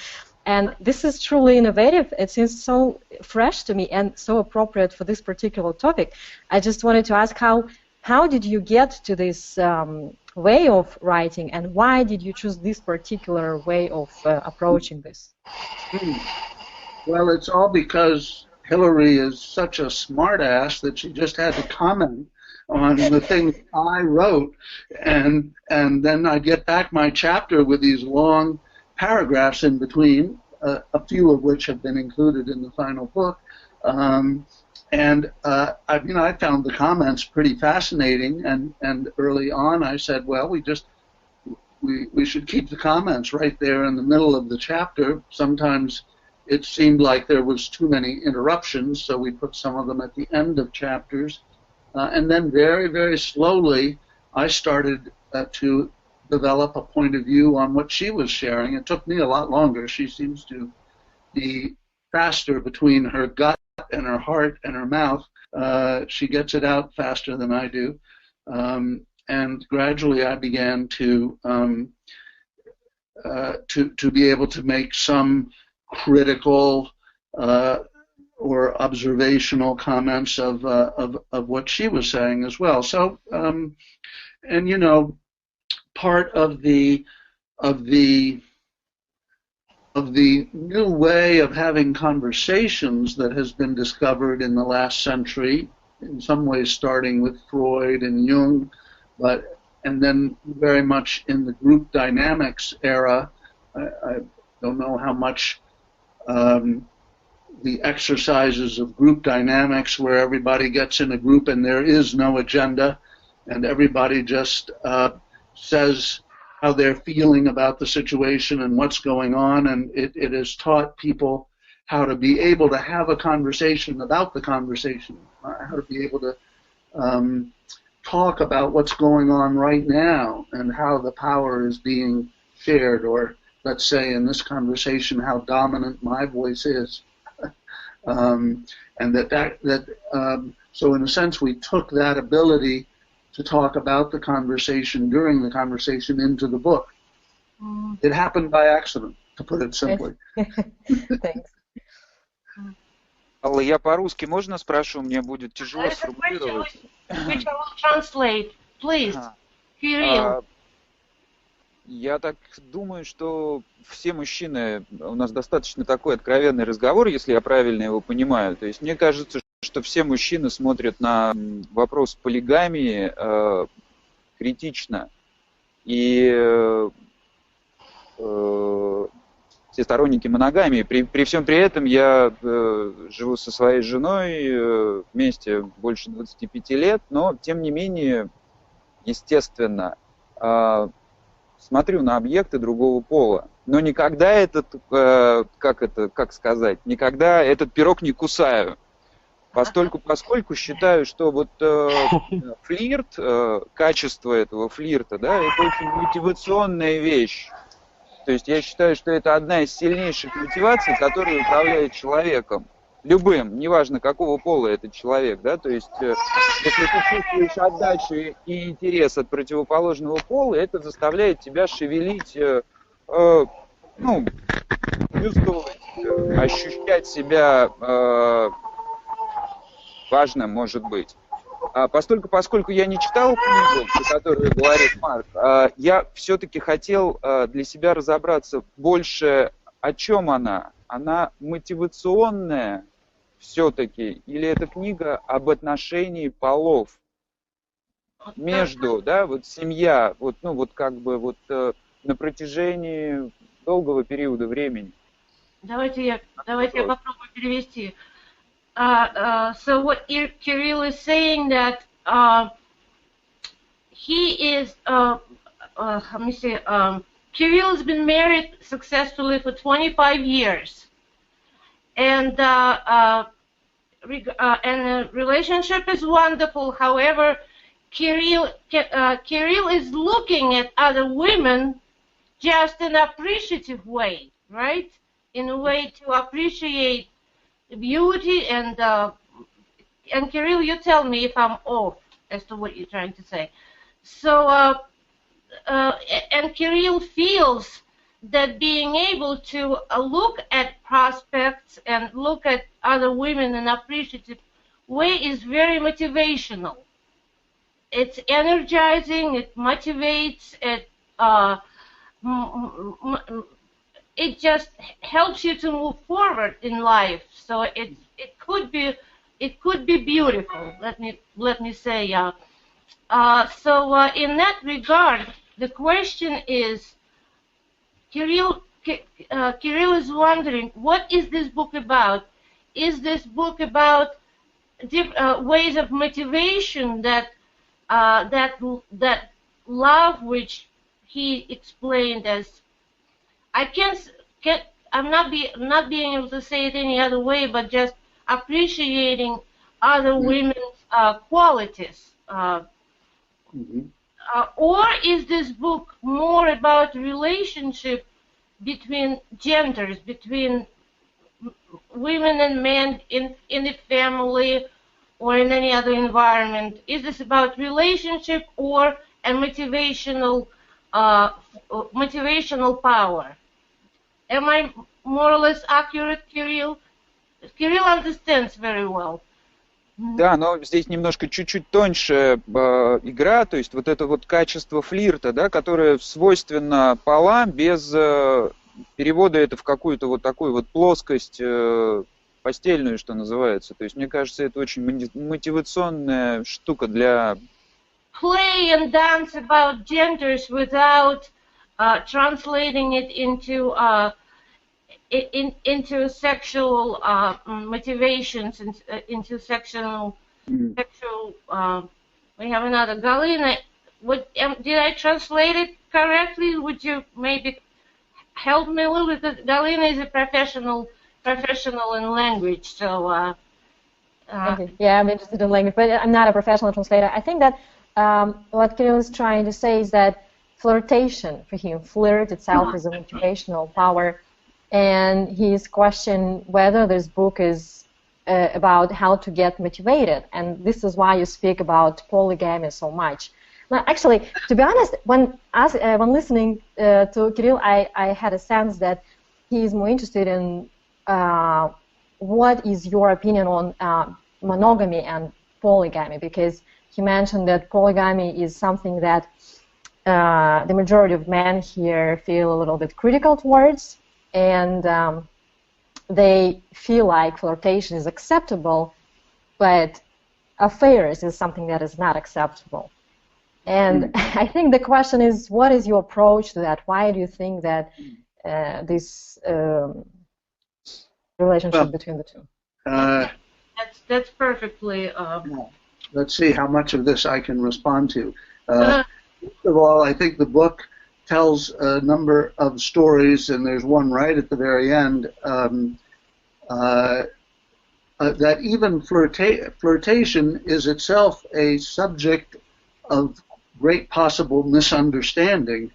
Speaker 3: And this is truly innovative. It seems so fresh to me and so appropriate for this particular topic. I just wanted to ask, how did you get to this way of writing, and why did you choose this particular way of approaching this?
Speaker 2: Well, it's all because Hillary is such a smart-ass that she just had to comment on the things I wrote, and then I get back my chapter with these long paragraphs in between, a few of which have been included in the final book. I found the comments pretty fascinating, and early on I said, well, we should keep the comments right there in the middle of the chapter. Sometimes it seemed like there was too many interruptions, so we put some of them at the end of chapters. And then very, very slowly, I started to develop a point of view on what she was sharing. It took me a lot longer. She seems to be faster between her gut and her heart and her mouth. She gets it out faster than I do. And gradually I began to be able to make some critical or observational comments of what she was saying as well. So, and you know, part of the new way of having conversations that has been discovered in the last century, in some ways starting with Freud and Jung, and then very much in the group dynamics era. I don't know how much the exercises of group dynamics where everybody gets in a group and there is no agenda and everybody just says how they're feeling about the situation and what's going on, and it has taught people how to be able to have a conversation about the conversation, how to be able to talk about what's going on right now and how the power is being shared, or let's say in this conversation how dominant my voice is. And so in a sense we took that ability to talk about the conversation during the conversation into the book. It happened by accident, to put it simply.
Speaker 3: Thanks.
Speaker 6: Алла, я по-русски можно спрошу? Мне будет тяжело сформулировать.
Speaker 1: Which I will translate, please. Кирилл.
Speaker 6: Я так думаю, что все мужчины, у нас достаточно такой откровенный разговор, если я правильно его понимаю. То есть мне кажется, что все мужчины смотрят на вопрос полигамии критично. И все сторонники моногамии. При всем при этом я живу со своей женой вместе больше 25 лет, но тем не менее, естественно, смотрю на объекты другого пола. Но никогда никогда этот пирог не кусаю. Поскольку считаю, что вот флирт, качество этого флирта, да, это очень мотивационная вещь. То есть я считаю, что это одна из сильнейших мотиваций, которая управляет человеком. Любым, неважно какого пола этот человек, да, то есть если ты чувствуешь отдачу и интерес от противоположного пола, это заставляет тебя шевелить, чувствовать, ощущать себя важным, может быть. Поскольку я не читал книгу, про которую говорит Марк, я все-таки хотел для себя разобраться больше, о чем она. Она мотивационная все-таки, или это книга об отношении полов между, да, вот семья, на протяжении долгого периода времени.
Speaker 1: Давайте я попробую перевести. So what Kirill is saying that he is, Kirill has been married successfully for 25 years, and the relationship is wonderful. However, Kirill is looking at other women just in an appreciative way, right? In a way to appreciate beauty, and Kirill, you tell me if I'm off as to what you're trying to say. So, and Kirill feels that being able to look at prospects and look at other women in an appreciative way is very motivational. It's energizing, it motivates, it just helps you to move forward in life. So it could be beautiful. Let me say. So in that regard, the question is, Kirill is wondering, what is this book about? Is this book about ways of motivation that love, which he explained as, I'm not being able to say it any other way, but just appreciating other women's qualities. Or is this book more about relationship between genders, between women and men in the family or in any other environment? Is this about relationship or a motivational power? Am I more or less accurate, Kirill? Kirill understands very well.
Speaker 6: Да, но здесь немножко чуть-чуть тоньше игра, то есть вот это вот качество флирта, да, которое свойственно полам, без перевода это в какую-то вот такую вот плоскость постельную, что называется. То есть мне кажется, это очень мотивационная штука для
Speaker 1: play and dance about genders without translating it into sexual motivations, into sexual. We have another Galina. Did I translate it correctly? Would you maybe help me a little bit? Because Galina is a professional in language, so.
Speaker 3: Okay. Yeah, I'm interested in language, but I'm not a professional translator. I think that what Kirill is trying to say is that flirtation for him, flirt itself is a motivational power, and he's questioning whether this book is about how to get motivated, and this is why you speak about polygamy so much. Now, actually, to be honest, when listening to Kirill, I had a sense that he is more interested in what is your opinion on monogamy and polygamy, because he mentioned that polygamy is something that the majority of men here feel a little bit critical towards, and they feel like flirtation is acceptable, but affairs is something that is not acceptable. And I think the question is, what is your approach to that? Why do you think that this relationship between the two?
Speaker 1: That's perfectly.
Speaker 2: Let's see how much of this I can respond to. First of all, I think the book tells a number of stories, and there's one right at the very end, that even flirtation is itself a subject of great possible misunderstanding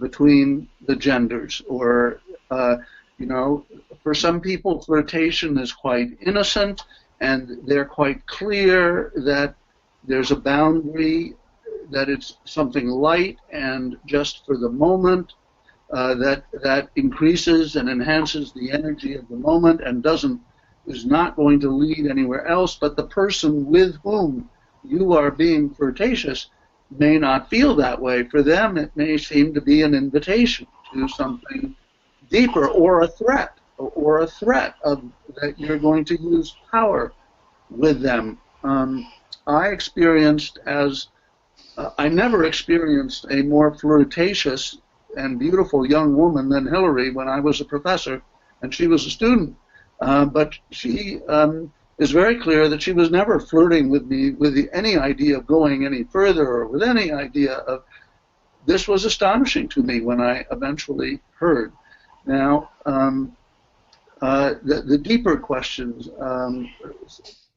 Speaker 2: between the genders. Or, you know, for some people, flirtation is quite innocent, and they're quite clear that there's a boundary, that it's something light and just for the moment, that increases and enhances the energy of the moment and is not going to lead anywhere else. But the person with whom you are being flirtatious may not feel that way. For them, it may seem to be an invitation to something deeper, or a threat, of that you're going to use power with them. I never experienced a more flirtatious and beautiful young woman than Hillary when I was a professor and she was a student. But she is very clear that she was never flirting with me with any idea of going any further, or with any idea of. This was astonishing to me when I eventually heard. Now, the deeper questions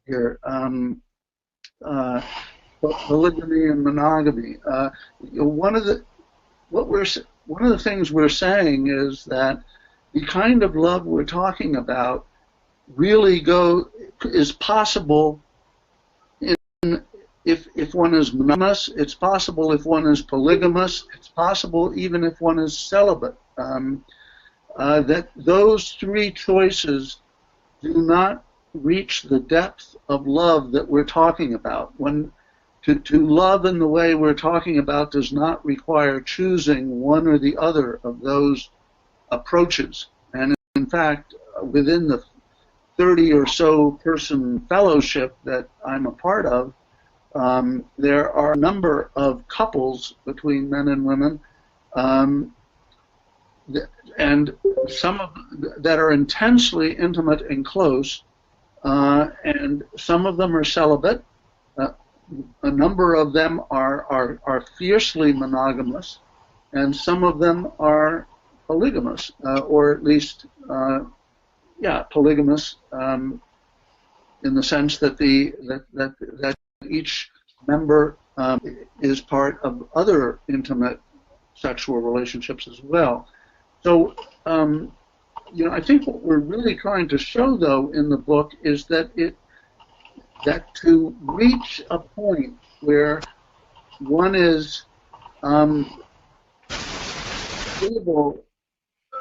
Speaker 2: here, polygamy and monogamy. One of the things we're saying is that the kind of love we're talking about really is possible if one is monogamous. It's possible if one is polygamous. It's possible even if one is celibate. That those three choices do not reach the depth of love that we're talking about. To love in the way we're talking about does not require choosing one or the other of those approaches. And in fact, within the 30 or so person fellowship that I'm a part of, there are a number of couples between men and women, and some of that are intensely intimate and close, and some of them are celibate. A number of them are fiercely monogamous, and some of them are polygamous, or at least, polygamous, in the sense that that each member is part of other intimate sexual relationships as well. So, I think what we're really trying to show, though, in the book is that to reach a point where one is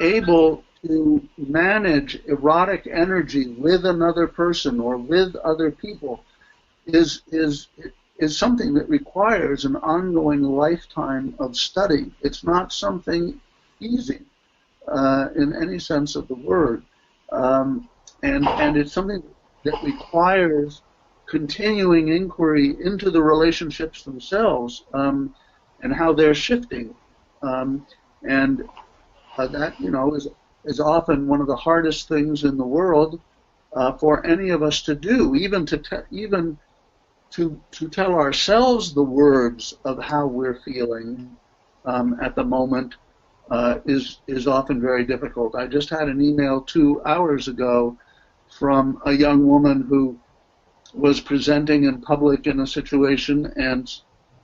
Speaker 2: able to manage erotic energy with another person or with other people is something that requires an ongoing lifetime of study. It's not something easy in any sense of the word, and it's something that requires continuing inquiry into the relationships themselves and how they're shifting. And that, you know, is often one of the hardest things in the world for any of us to do, even to tell ourselves the words of how we're feeling at the moment is often very difficult. I just had an email 2 hours ago from a young woman who was presenting in public in a situation, and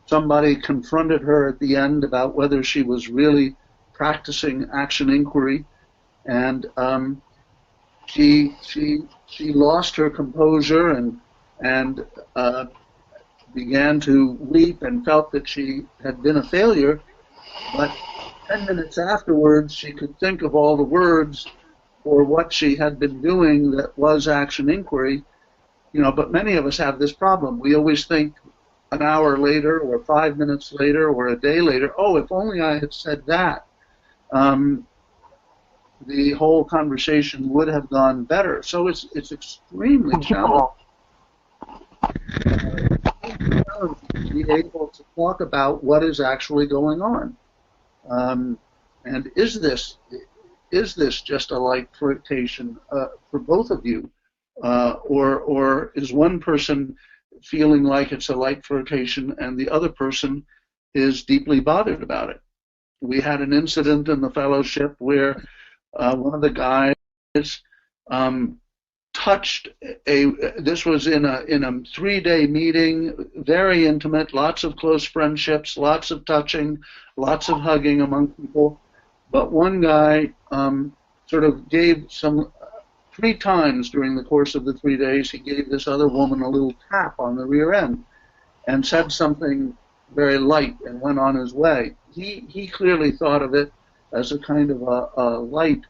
Speaker 2: somebody confronted her at the end about whether she was really practicing action inquiry, and she lost her composure and began to weep and felt that she had been a failure. But 10 minutes afterwards, she could think of all the words for what she had been doing that was action inquiry. You know, but many of us have this problem. We always think an hour later or 5 minutes later or a day later, oh, if only I had said that, the whole conversation would have gone better. So it's extremely challenging to be able to talk about what is actually going on. And is this just a light flirtation for both of you? Or is one person feeling like it's a light flirtation and the other person is deeply bothered about it? We had an incident in the fellowship where one of the guys touched this was in a 3-day meeting, very intimate, lots of close friendships, lots of touching, lots of hugging among people. But one guy sort of gave 3 times during the course of the 3 days, he gave this other woman a little tap on the rear end and said something very light and went on his way. He clearly thought of it as a kind of a light,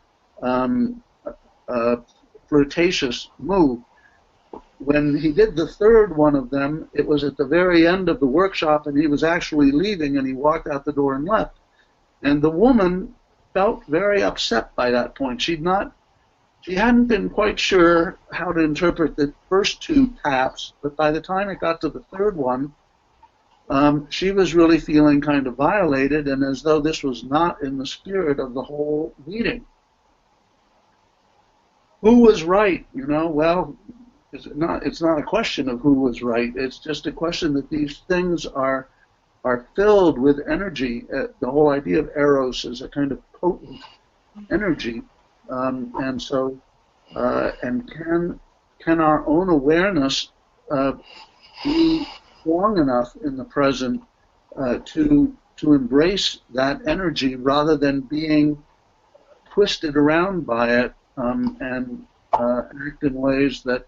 Speaker 2: flirtatious move. When he did the 3rd one of them, it was at the very end of the workshop, and he was actually leaving, and he walked out the door and left. And the woman felt very upset by that point. She hadn't been quite sure how to interpret the first 2 taps, but by the time it got to the 3rd one, she was really feeling kind of violated, and as though this was not in the spirit of the whole meeting. Who was right? You know, well, it's not a question of who was right. It's just a question that these things are filled with energy. The whole idea of eros is a kind of potent energy, and so and can our own awareness be strong enough in the present to embrace that energy rather than being twisted around by it and act in ways that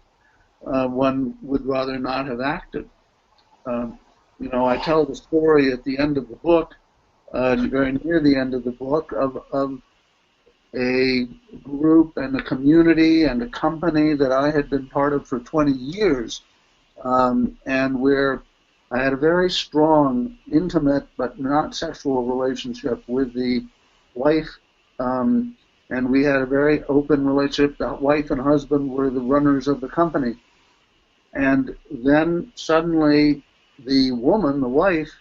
Speaker 2: one would rather not have acted. You know, I tell the story at the end of the book, very near the end of the book, of a group and a community and a company that I had been part of for 20 years, and where I had a very strong, intimate, but not sexual relationship with the wife, and we had a very open relationship. The wife and husband were the runners of the company. And then suddenly the woman, the wife,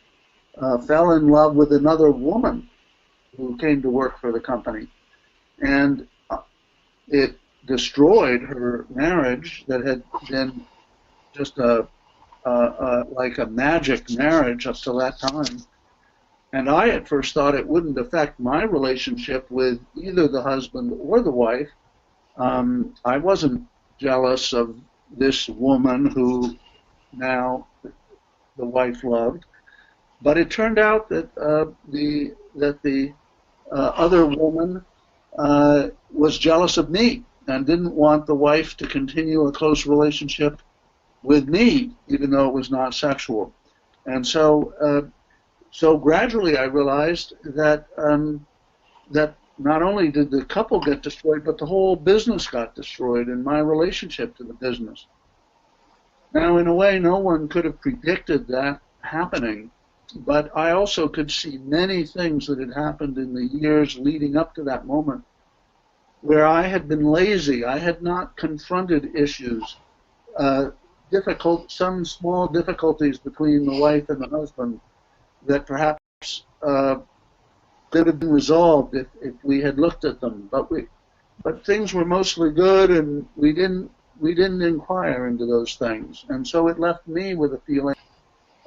Speaker 2: fell in love with another woman who came to work for the company. And it destroyed her marriage that had been just like a magic marriage up to that time. And I at first thought it wouldn't affect my relationship with either the husband or the wife. I wasn't jealous of this woman who now the wife loved, but it turned out that the other woman was jealous of me and didn't want the wife to continue a close relationship with me, even though it was not sexual. And so gradually I realized that that not only did the couple get destroyed, but the whole business got destroyed and my relationship to the business. Now, in a way, no one could have predicted that happening, but I also could see many things that had happened in the years leading up to that moment where I had been lazy. I had not confronted issues some small difficulties between the wife and the husband that perhaps could have been resolved if we had looked at them, but things were mostly good, and we didn't inquire into those things, and so it left me with a feeling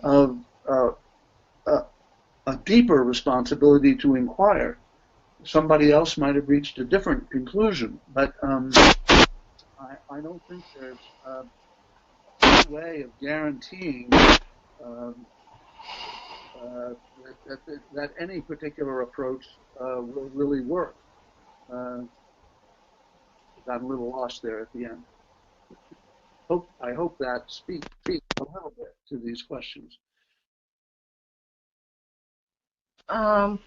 Speaker 2: of a deeper responsibility to inquire. Somebody else might have reached a different conclusion, but I don't think there's a way of guaranteeing that any particular approach will really work. Got a little lost there at the end. I hope that speaks a little bit to these questions.
Speaker 1: I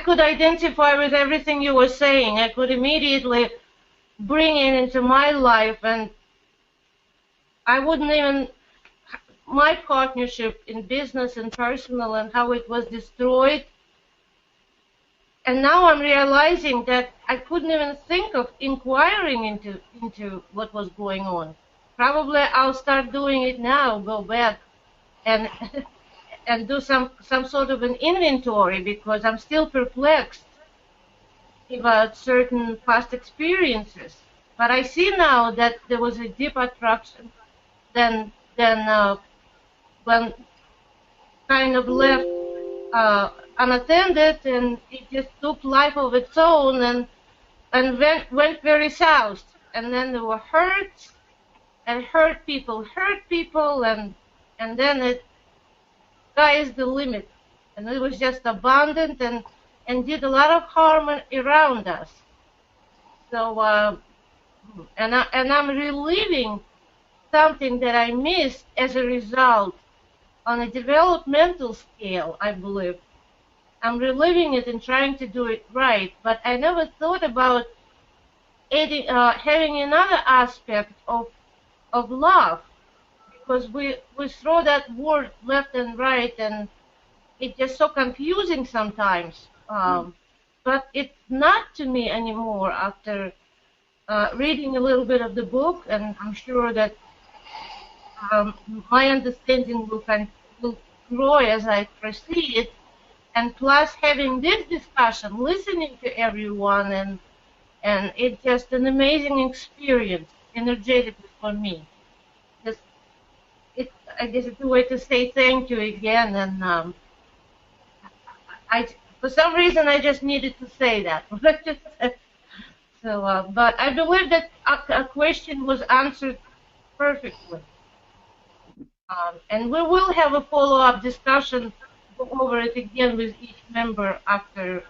Speaker 1: could identify with everything you were saying. I could immediately bring it into my life, and I wouldn't even, my partnership in business and personal and how it was destroyed. And now I'm realizing that I couldn't even think of inquiring into what was going on. Probably I'll start doing it now, go back and and do some sort of an inventory, because I'm still perplexed about certain past experiences. But I see now that there was a deep attraction than when kind of left unattended, and it just took life of its own and went very south. And then there were hurts, and hurt people, and then it sky is the limit, and it was just abundant and did a lot of harm around us. So and I'm reliving something that I missed as a result on a developmental scale, I believe. I'm reliving it and trying to do it right, but I never thought about having another aspect of love, because we throw that word left and right, and it's just so confusing sometimes. But it's not to me anymore after reading a little bit of the book, and I'm sure that my understanding will grow as I proceed. And plus having this discussion, listening to everyone, and it's just an amazing experience energetically for me. I guess it's a way to say thank you again, and for some reason I just needed to say that. So, but I believe that a question was answered perfectly, and we will have a follow-up discussion, go over it again with each member after,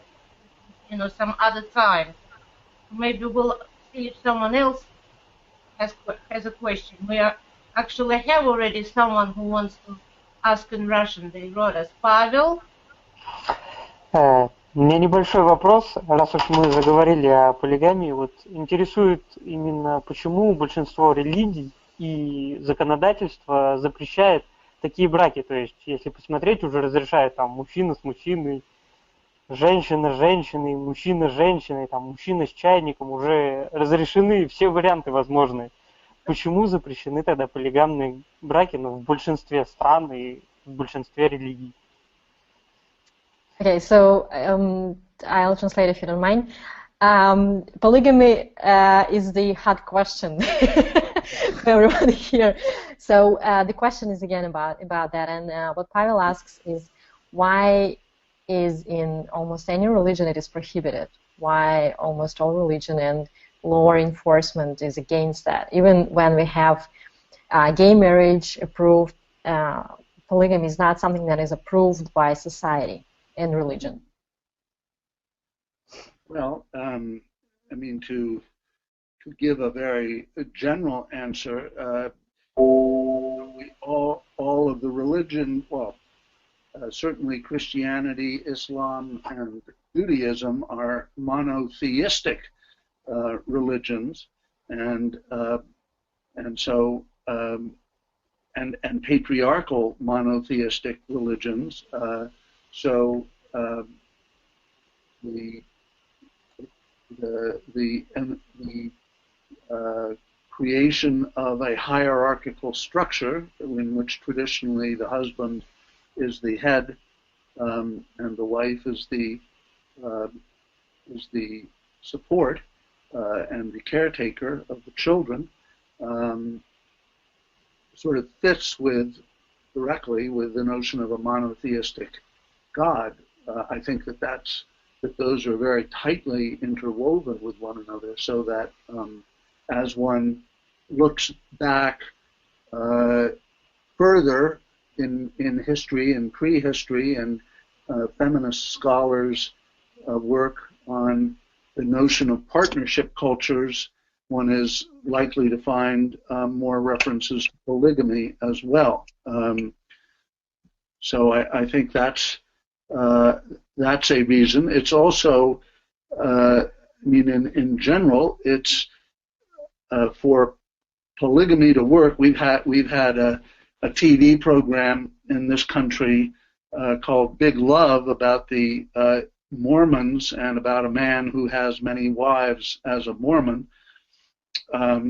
Speaker 1: some other time. Maybe we'll see if someone else has a question. We actually have already someone who wants to ask in Russian. They wrote us. Павел?
Speaker 7: У меня небольшой вопрос, раз уж мы заговорили о полигамии, вот интересует именно, почему большинство религий и законодательство запрещает такие браки, то есть, если посмотреть, уже разрешают там мужчина с мужчиной, женщина с женщиной, мужчина с женщиной, там мужчина с чайником, уже разрешены все варианты возможные. Почему запрещены тогда полигамные браки, в большинстве стран и в большинстве религий?
Speaker 3: Okay, so I'll translate if you don't mind. Polygamy is the hard question for everyone here. So the question is again about that, and what Pavel asks is, why is in almost any religion it is prohibited? Why almost all religion and law enforcement is against that? Even when we have gay marriage approved, polygamy is not something that is approved by society and religion.
Speaker 2: Well, I mean, to give a very general answer, all of the religion, well, certainly Christianity, Islam, and Judaism are monotheistic religions, and so and patriarchal monotheistic religions. So the creation of a hierarchical structure in which traditionally the husband is the head and the wife is the support and the caretaker of the children, sort of fits directly with the notion of a monotheistic God. I think that those are very tightly interwoven with one another, so that as one looks back further in history and prehistory, and feminist scholars work on the notion of partnership cultures, one is likely to find more references to polygamy as well. So I think that's a reason. It's also, in general, it's for polygamy to work. We've had a TV program in this country called Big Love about the Mormons and about a man who has many wives as a Mormon.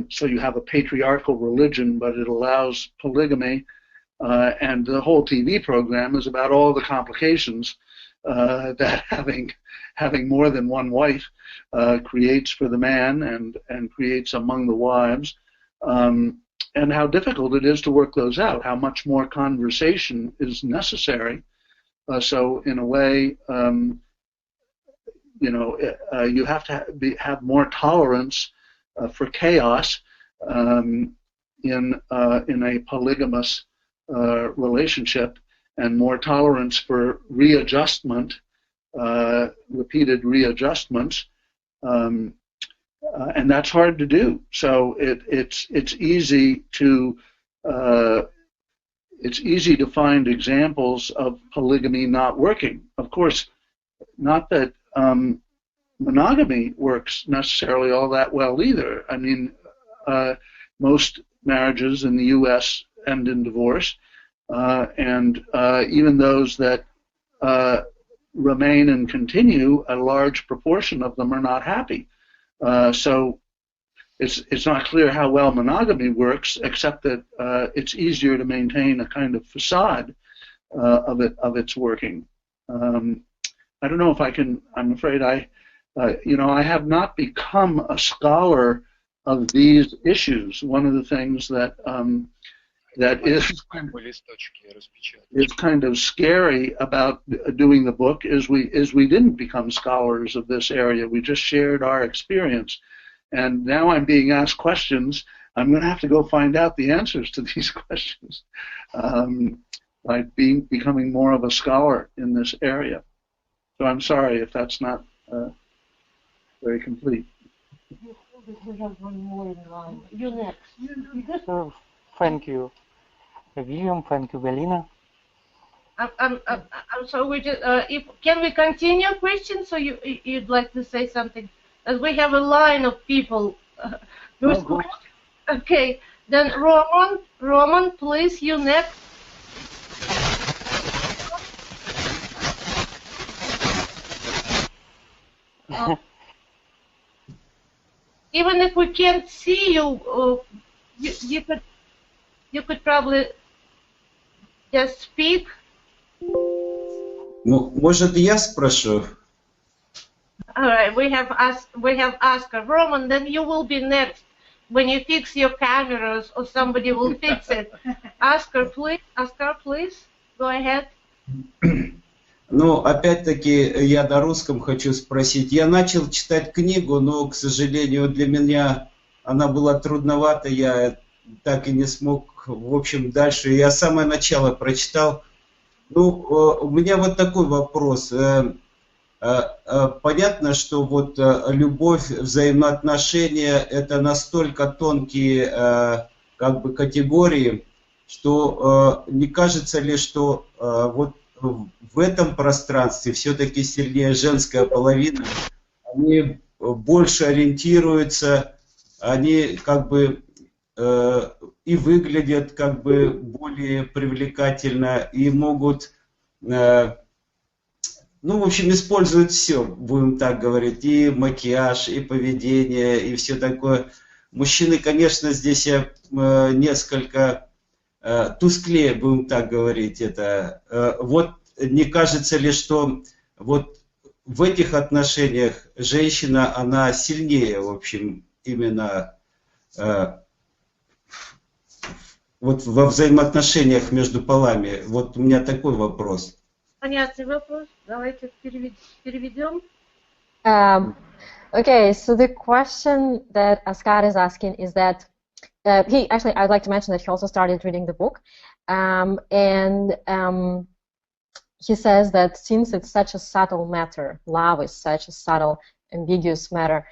Speaker 2: So you have a patriarchal religion, but it allows polygamy. And the whole TV program is about all the complications that having more than one wife creates for the man and creates among the wives, and how difficult it is to work those out, how much more conversation is necessary. So in a way, you have to have more tolerance for chaos in a polygamous relationship, and more tolerance for readjustment, repeated readjustments, and that's hard to do. So it's easy to find examples of polygamy not working. Of course, not that monogamy works necessarily all that well either. I mean, most marriages in the U.S. end in divorce, and even those that remain and continue, a large proportion of them are not happy. So it's not clear how well monogamy works, except that it's easier to maintain a kind of facade of its working. I don't know if I can. I'm afraid I have not become a scholar of these issues. One of the things that is kind of scary about doing the book is we didn't become scholars of this area. We just shared our experience, and now I'm being asked questions. I'm going to have to go find out the answers to these questions by becoming more of a scholar in this area. So I'm sorry if that's not very complete.
Speaker 1: We have one more in line. You next.
Speaker 7: Thank you, William. Thank you, Galina.
Speaker 1: I'm sorry. We just can we continue, Christian? So you'd like to say something? As we have a line of people. Okay. Then Roman, please, you next. Even if we can't see you, you could probably just speak.
Speaker 8: Ну, может, я спрошу?
Speaker 1: All right, we have Oscar. Roman, then you will be next when you fix your cameras, or somebody will fix it. Oscar, please, go ahead.
Speaker 8: Ну, опять-таки, я на русском хочу спросить. Я начал читать книгу, но, к сожалению, для меня она была трудновата. Я так и не смог, в общем, дальше. Я самое начало прочитал. Ну, у меня вот такой вопрос. Понятно, что вот любовь, взаимоотношения – это настолько тонкие как бы категории, что не кажется ли, что вот в этом пространстве все-таки сильнее женская половина, они больше ориентируются, они как бы и выглядят как бы более привлекательно, и могут, ну, в общем, используют все, будем так говорить, и макияж, и поведение, и все такое. Мужчины, конечно, здесь я несколько тусклее, будем так говорить, это. Вот не кажется ли, что вот в этих отношениях женщина, она сильнее, в общем, именно вот во взаимоотношениях между полами? Вот у меня такой вопрос.
Speaker 1: Понятный вопрос. Давайте переведем.
Speaker 3: Okay, so the question that Asghar is asking is that I'd like to mention that he also started reading the book, and he says that since it's such a subtle matter, love is such a subtle, ambiguous matter,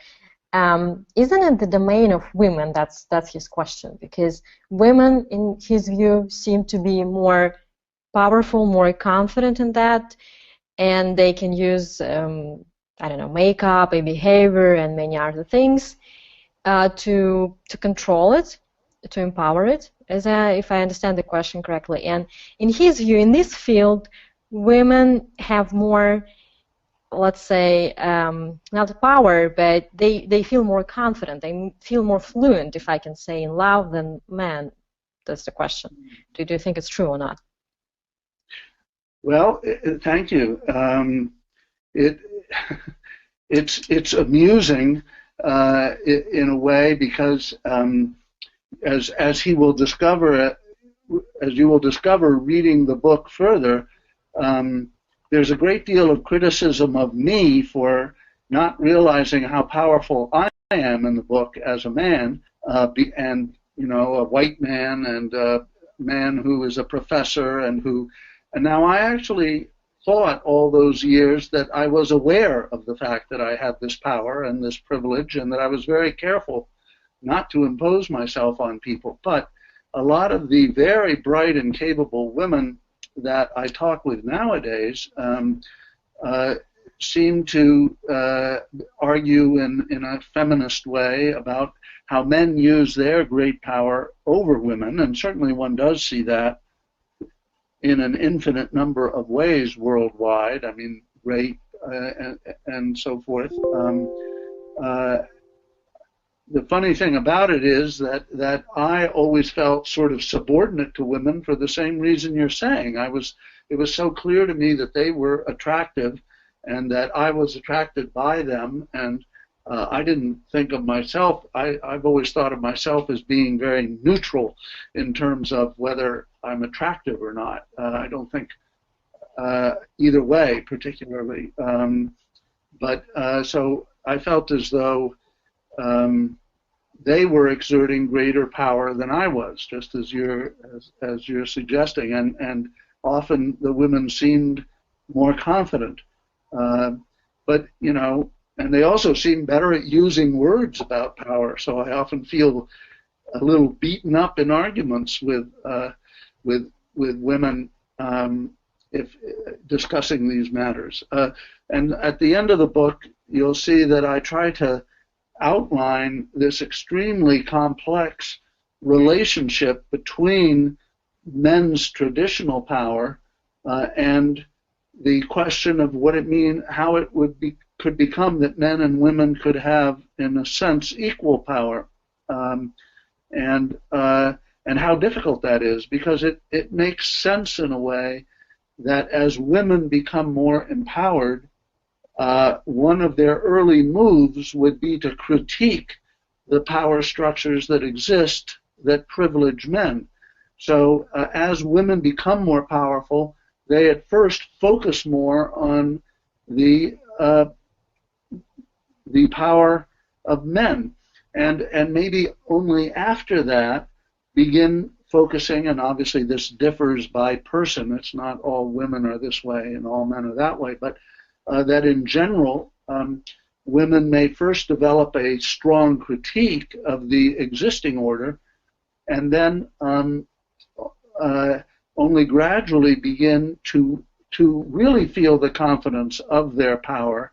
Speaker 3: isn't it the domain of women? That's his question, because women, in his view, seem to be more powerful, more confident in that, and they can use I don't know, makeup, a behavior, and many other things to control it, to empower it, if I understand the question correctly. And in his view, in this field, women have more, let's say, not power, but they feel more confident, they feel more fluent, if I can say, in love than men. That's the question. Do you think it's true or not?
Speaker 2: Well, thank you. It's amusing in a way, because as he will discover, as you will discover reading the book further, there's a great deal of criticism of me for not realizing how powerful I am in the book as a man, and a white man, and a man who is a professor, and now I actually thought all those years that I was aware of the fact that I had this power and this privilege, and that I was very careful not to impose myself on people. But a lot of the very bright and capable women that I talk with nowadays seem to argue in a feminist way about how men use their great power over women, and certainly one does see that in an infinite number of ways worldwide. I mean, rape and so forth. The funny thing about it is that I always felt sort of subordinate to women for the same reason you're saying. It was so clear to me that they were attractive and that I was attracted by them, and I didn't think of myself. I've always thought of myself as being very neutral in terms of whether I'm attractive or not. I don't think either way particularly. So I felt as though they were exerting greater power than I was, just as you're suggesting, and often the women seemed more confident. But and they also seem better at using words about power. So I often feel a little beaten up in arguments with women if discussing these matters. And at the end of the book, you'll see that I try to outline this extremely complex relationship between men's traditional power and the question of what it means, how it could become that men and women could have, in a sense, equal power, and how difficult that is, because it makes sense in a way that as women become more empowered, one of their early moves would be to critique the power structures that exist that privilege men. So as women become more powerful, they at first focus more on the power of men, and maybe only after that begin focusing, and obviously this differs by person, it's not all women are this way and all men are that way, but that in general women may first develop a strong critique of the existing order, and then only gradually begin to really feel the confidence of their power.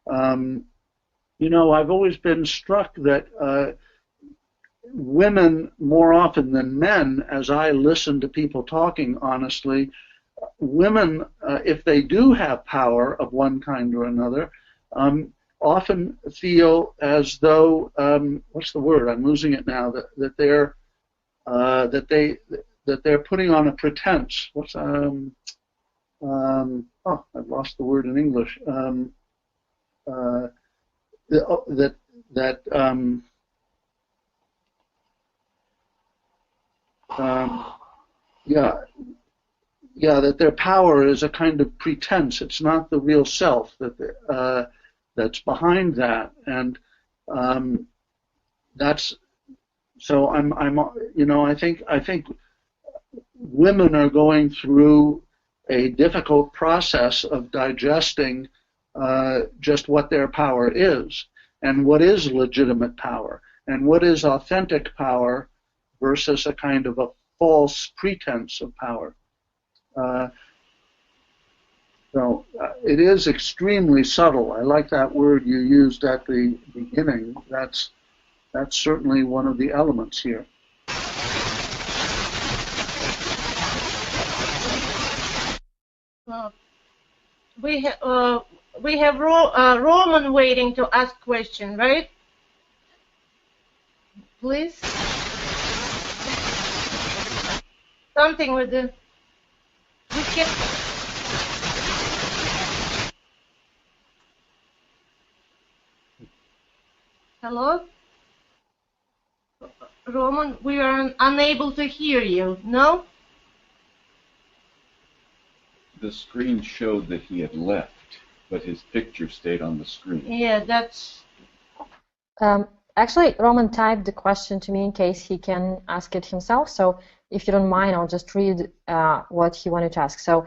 Speaker 2: I've always been struck that women, more often than men, as I listen to people talking honestly, women, if they do have power of one kind or another, often feel as though what's the word? I'm losing it now. That they're putting on a pretense. What's oh, I've lost the word in English. That their power is a kind of pretense. It's not the real self that's behind that, and that's so. I think women are going through a difficult process of digesting just what their power is, and what is legitimate power, and what is authentic power versus a kind of a false pretense of power. So it is extremely subtle. I like that word you used at the beginning. That's certainly one of the elements here.
Speaker 1: We have Roman waiting to ask question, right? Please. Something with the. We can. Hello? Roman, we are unable to hear you. No?
Speaker 5: The screen showed that he had left, but his picture stayed on the screen.
Speaker 1: Yeah, that's...
Speaker 3: Actually, Roman typed the question to me in case he can ask it himself. So if you don't mind, I'll just read what he wanted to ask. So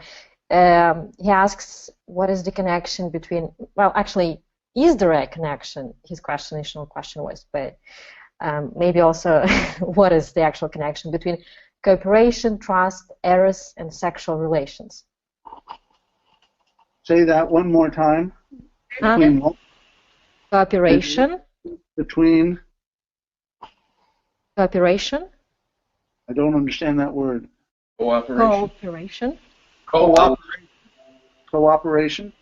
Speaker 3: he asks, what is the connection between... Well, actually, is there a connection? His initial question was, but maybe also what is the actual connection between cooperation, trust, eros, and sexual relations?
Speaker 2: Say that one more time. Between what?
Speaker 3: Cooperation.
Speaker 2: Between?
Speaker 3: Cooperation.
Speaker 2: I don't understand that word.
Speaker 3: Cooperation.
Speaker 2: Cooperation. Cooperation.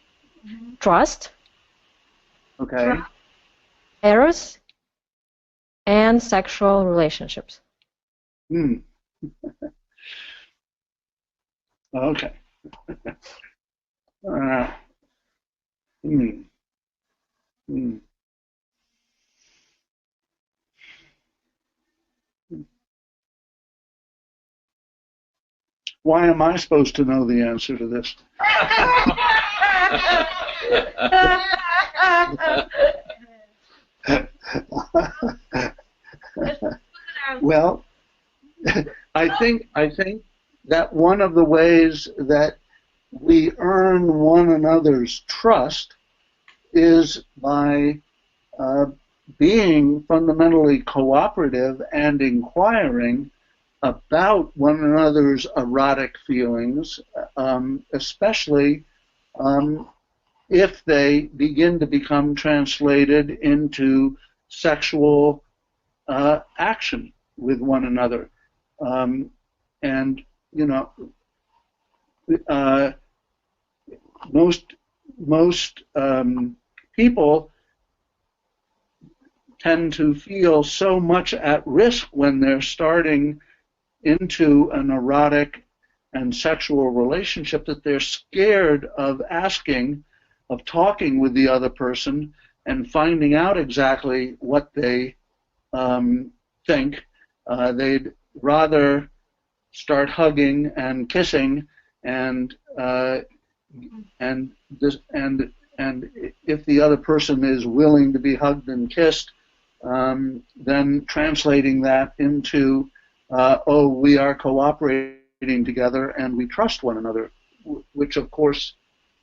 Speaker 3: Trust.
Speaker 2: Okay.
Speaker 3: Eros. And sexual relationships.
Speaker 2: Okay. Why am I supposed to know the answer to this? Well, I think that one of the ways that we earn one another's trust is by being fundamentally cooperative and inquiring about one another's erotic feelings, especially if they begin to become translated into sexual action with one another. And, you know, most people tend to feel so much at risk when they're starting into an erotic and sexual relationship that they're scared of asking, of talking with the other person and finding out exactly what they think. They'd rather start hugging and kissing, and if the other person is willing to be hugged and kissed, then translating that into oh, we are cooperating together and we trust one another, which of course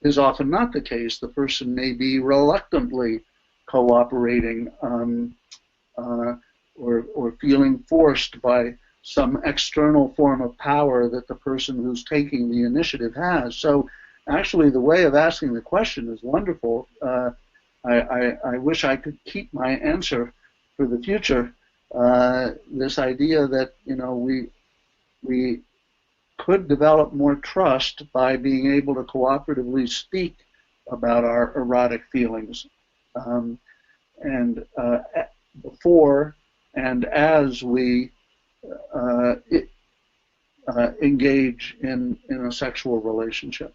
Speaker 2: is often not the case. The person may be reluctantly cooperating or feeling forced by some external form of power that the person who's taking the initiative has. So actually the way of asking the question is wonderful. I wish I could keep my answer for the future. This idea that, you know, we could develop more trust by being able to cooperatively speak about our erotic feelings. and before and as we engage in a sexual relationship.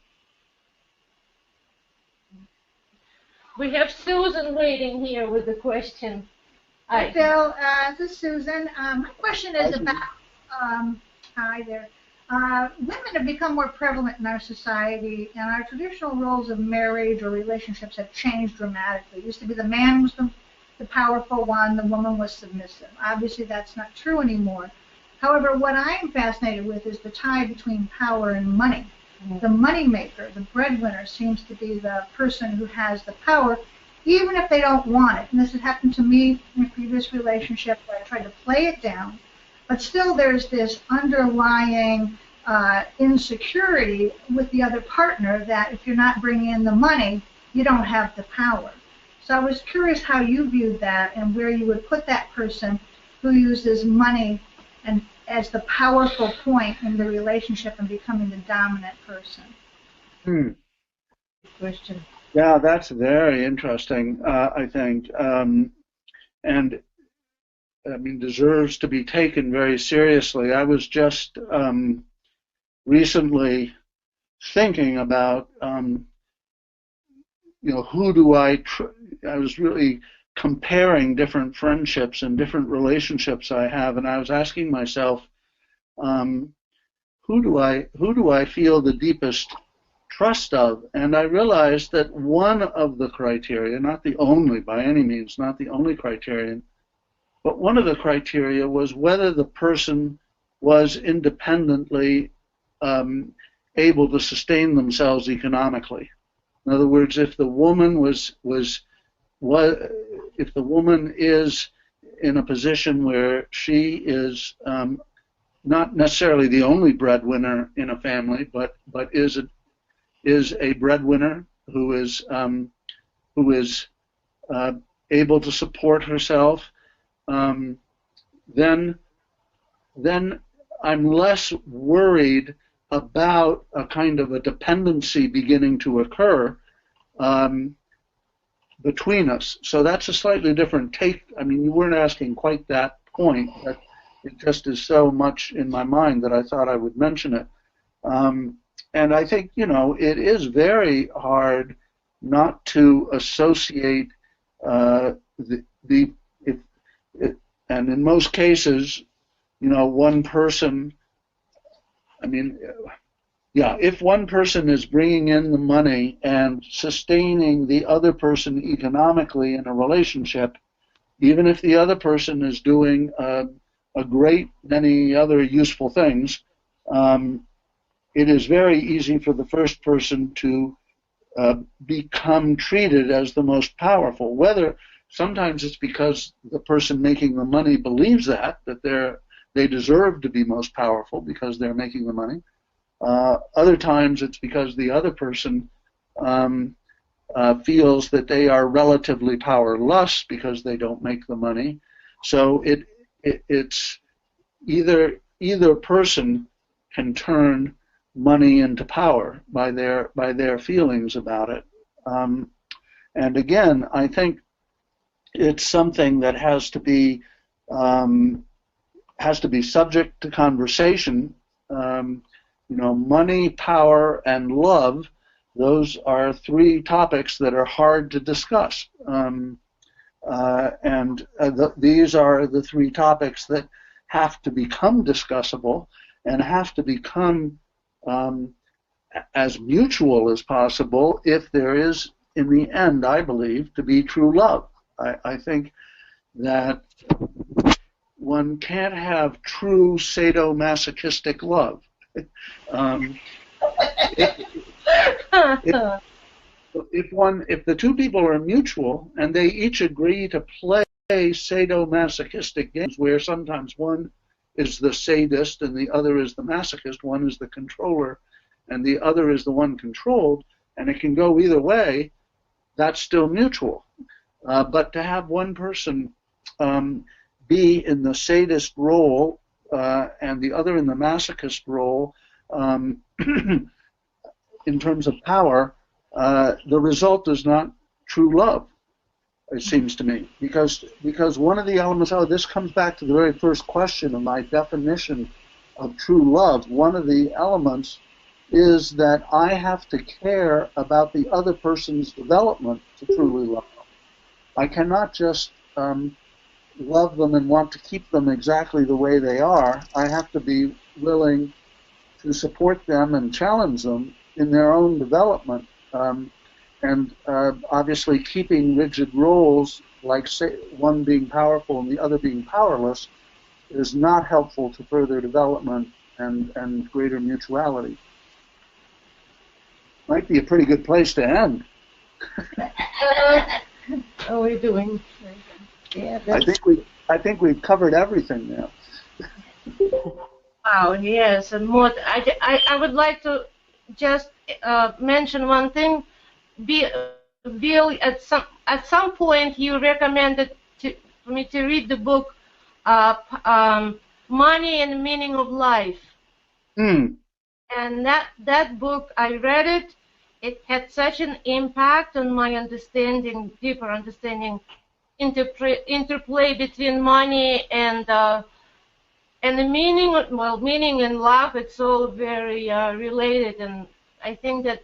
Speaker 1: We have Susan waiting here with a question.
Speaker 9: Hi, Bill. This is Susan. My question is about, hi there. Women have become more prevalent in our society, and our traditional roles of marriage or relationships have changed dramatically. It used to be the man was the powerful one, the woman was submissive. Obviously, that's not true anymore. However, what I'm fascinated with is the tie between power and money. The money maker, the breadwinner, seems to be the person who has the power, even if they don't want it. And this has happened to me in a previous relationship where I tried to play it down, but still there's this underlying insecurity with the other partner that if you're not bringing in the money, you don't have the power. So I was curious how you viewed that and where you would put that person who uses money and as the powerful point in the relationship and becoming the dominant person.
Speaker 2: Good
Speaker 1: question.
Speaker 2: Yeah, that's very interesting, I think, and I mean deserves to be taken very seriously. I was just recently thinking about, who do I was really comparing different friendships and different relationships I have, and I was asking myself, who do I feel the deepest trust of? And I realized that one of the criteria, not the only by any means, not the only criterion, but one of the criteria was whether the person was independently able to sustain themselves economically. In other words, if the woman if the woman is in a position where she is not necessarily the only breadwinner in a family, but is a breadwinner who is able to support herself, then I'm less worried about a kind of a dependency beginning to occur between us. So that's a slightly different take. I mean, you weren't asking quite that point, but it just is so much in my mind that I thought I would mention it. And I think, it is very hard not to associate and in most cases, one person, if one person is bringing in the money and sustaining the other person economically in a relationship, even if the other person is doing a great many other useful things, it is very easy for the first person to become treated as the most powerful. Whether sometimes it's because the person making the money believes that they deserve to be most powerful because they're making the money. Other times it's because the other person feels that they are relatively powerless because they don't make the money. So it's either person can turn money into power by their feelings about it. And again, I think it's something that has to be subject to conversation. Money, power, and love, those are three topics that are hard to discuss. These are the three topics that have to become discussable and have to become as mutual as possible if there is, in the end, I believe, to be true love. I think that one can't have true sadomasochistic love. If the two people are mutual and they each agree to play sadomasochistic games where sometimes one is the sadist and the other is the masochist, one is the controller and the other is the one controlled, and it can go either way, that's still mutual. But to have one person be in the sadist role and the other in the masochist role, in terms of power, the result is not true love. it seems to me, because one of the elements, this comes back to the very first question of my definition of true love. One of the elements is that I have to care about the other person's development to truly love them. I cannot just love them and want to keep them exactly the way they are. I have to be willing to support them and challenge them in their own development. And obviously keeping rigid roles, like say, one being powerful and the other being powerless, is not helpful to further development and greater mutuality. Might be a pretty good place to end.
Speaker 1: How are we doing? Yeah,
Speaker 2: I think we've covered everything now.
Speaker 1: Wow, yes, and more. I would like to just mention one thing. Bill, at some point you recommended for me to read the book Money and the Meaning of Life. And that book, I read it. It had such an impact on my understanding, deeper understanding, interplay between money and the meaning. Well, meaning and love, it's all very related, and I think that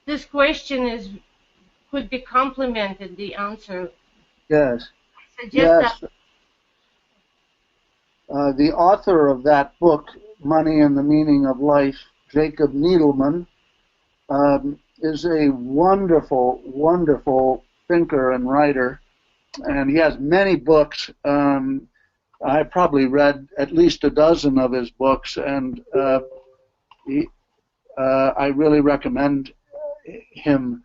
Speaker 1: this question could be complemented, the answer.
Speaker 2: Yes.
Speaker 1: I suggest
Speaker 2: yes.
Speaker 1: that.
Speaker 2: The author of that book, Money and the Meaning of Life, Jacob Needleman, is a wonderful, wonderful thinker and writer, and he has many books. I probably read at least a dozen of his books, and I really recommend him.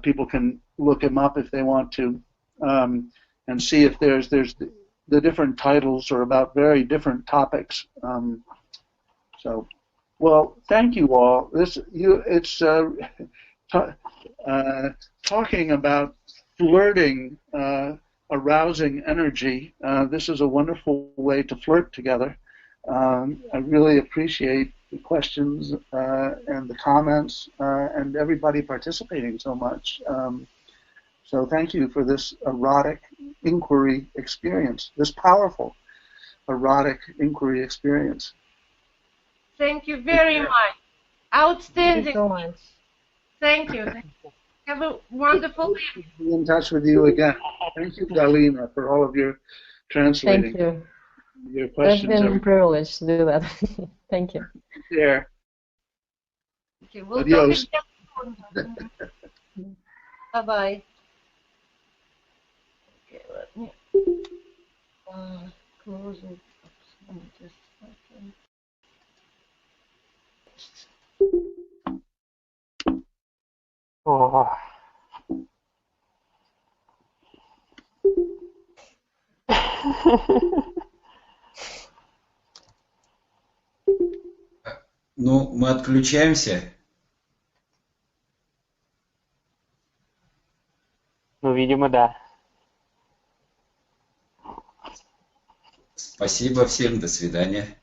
Speaker 2: People can look him up if they want to, and see if there's the different titles are about very different topics. So, well, thank you all. It's talking about flirting, arousing energy. This is a wonderful way to flirt together. I really appreciate the questions and the comments and everybody participating so much. So thank you for this erotic inquiry experience, this powerful erotic inquiry experience.
Speaker 1: Thank you very much. Outstanding.
Speaker 3: Thank you so much.
Speaker 1: Thank you. Have a wonderful day.
Speaker 2: Be in touch with you again. Thank you, Galina, for all of your translating.
Speaker 3: Thank you.
Speaker 2: Your questions.
Speaker 3: It's been a privilege to do that. Thank you.
Speaker 2: Yeah.
Speaker 1: Okay, we'll
Speaker 2: Adios.
Speaker 1: Bye-bye. Okay, let me close it. Just a second.
Speaker 7: О.
Speaker 8: Ну, мы отключаемся.
Speaker 7: Ну, видимо, да.
Speaker 8: Спасибо всем, до свидания.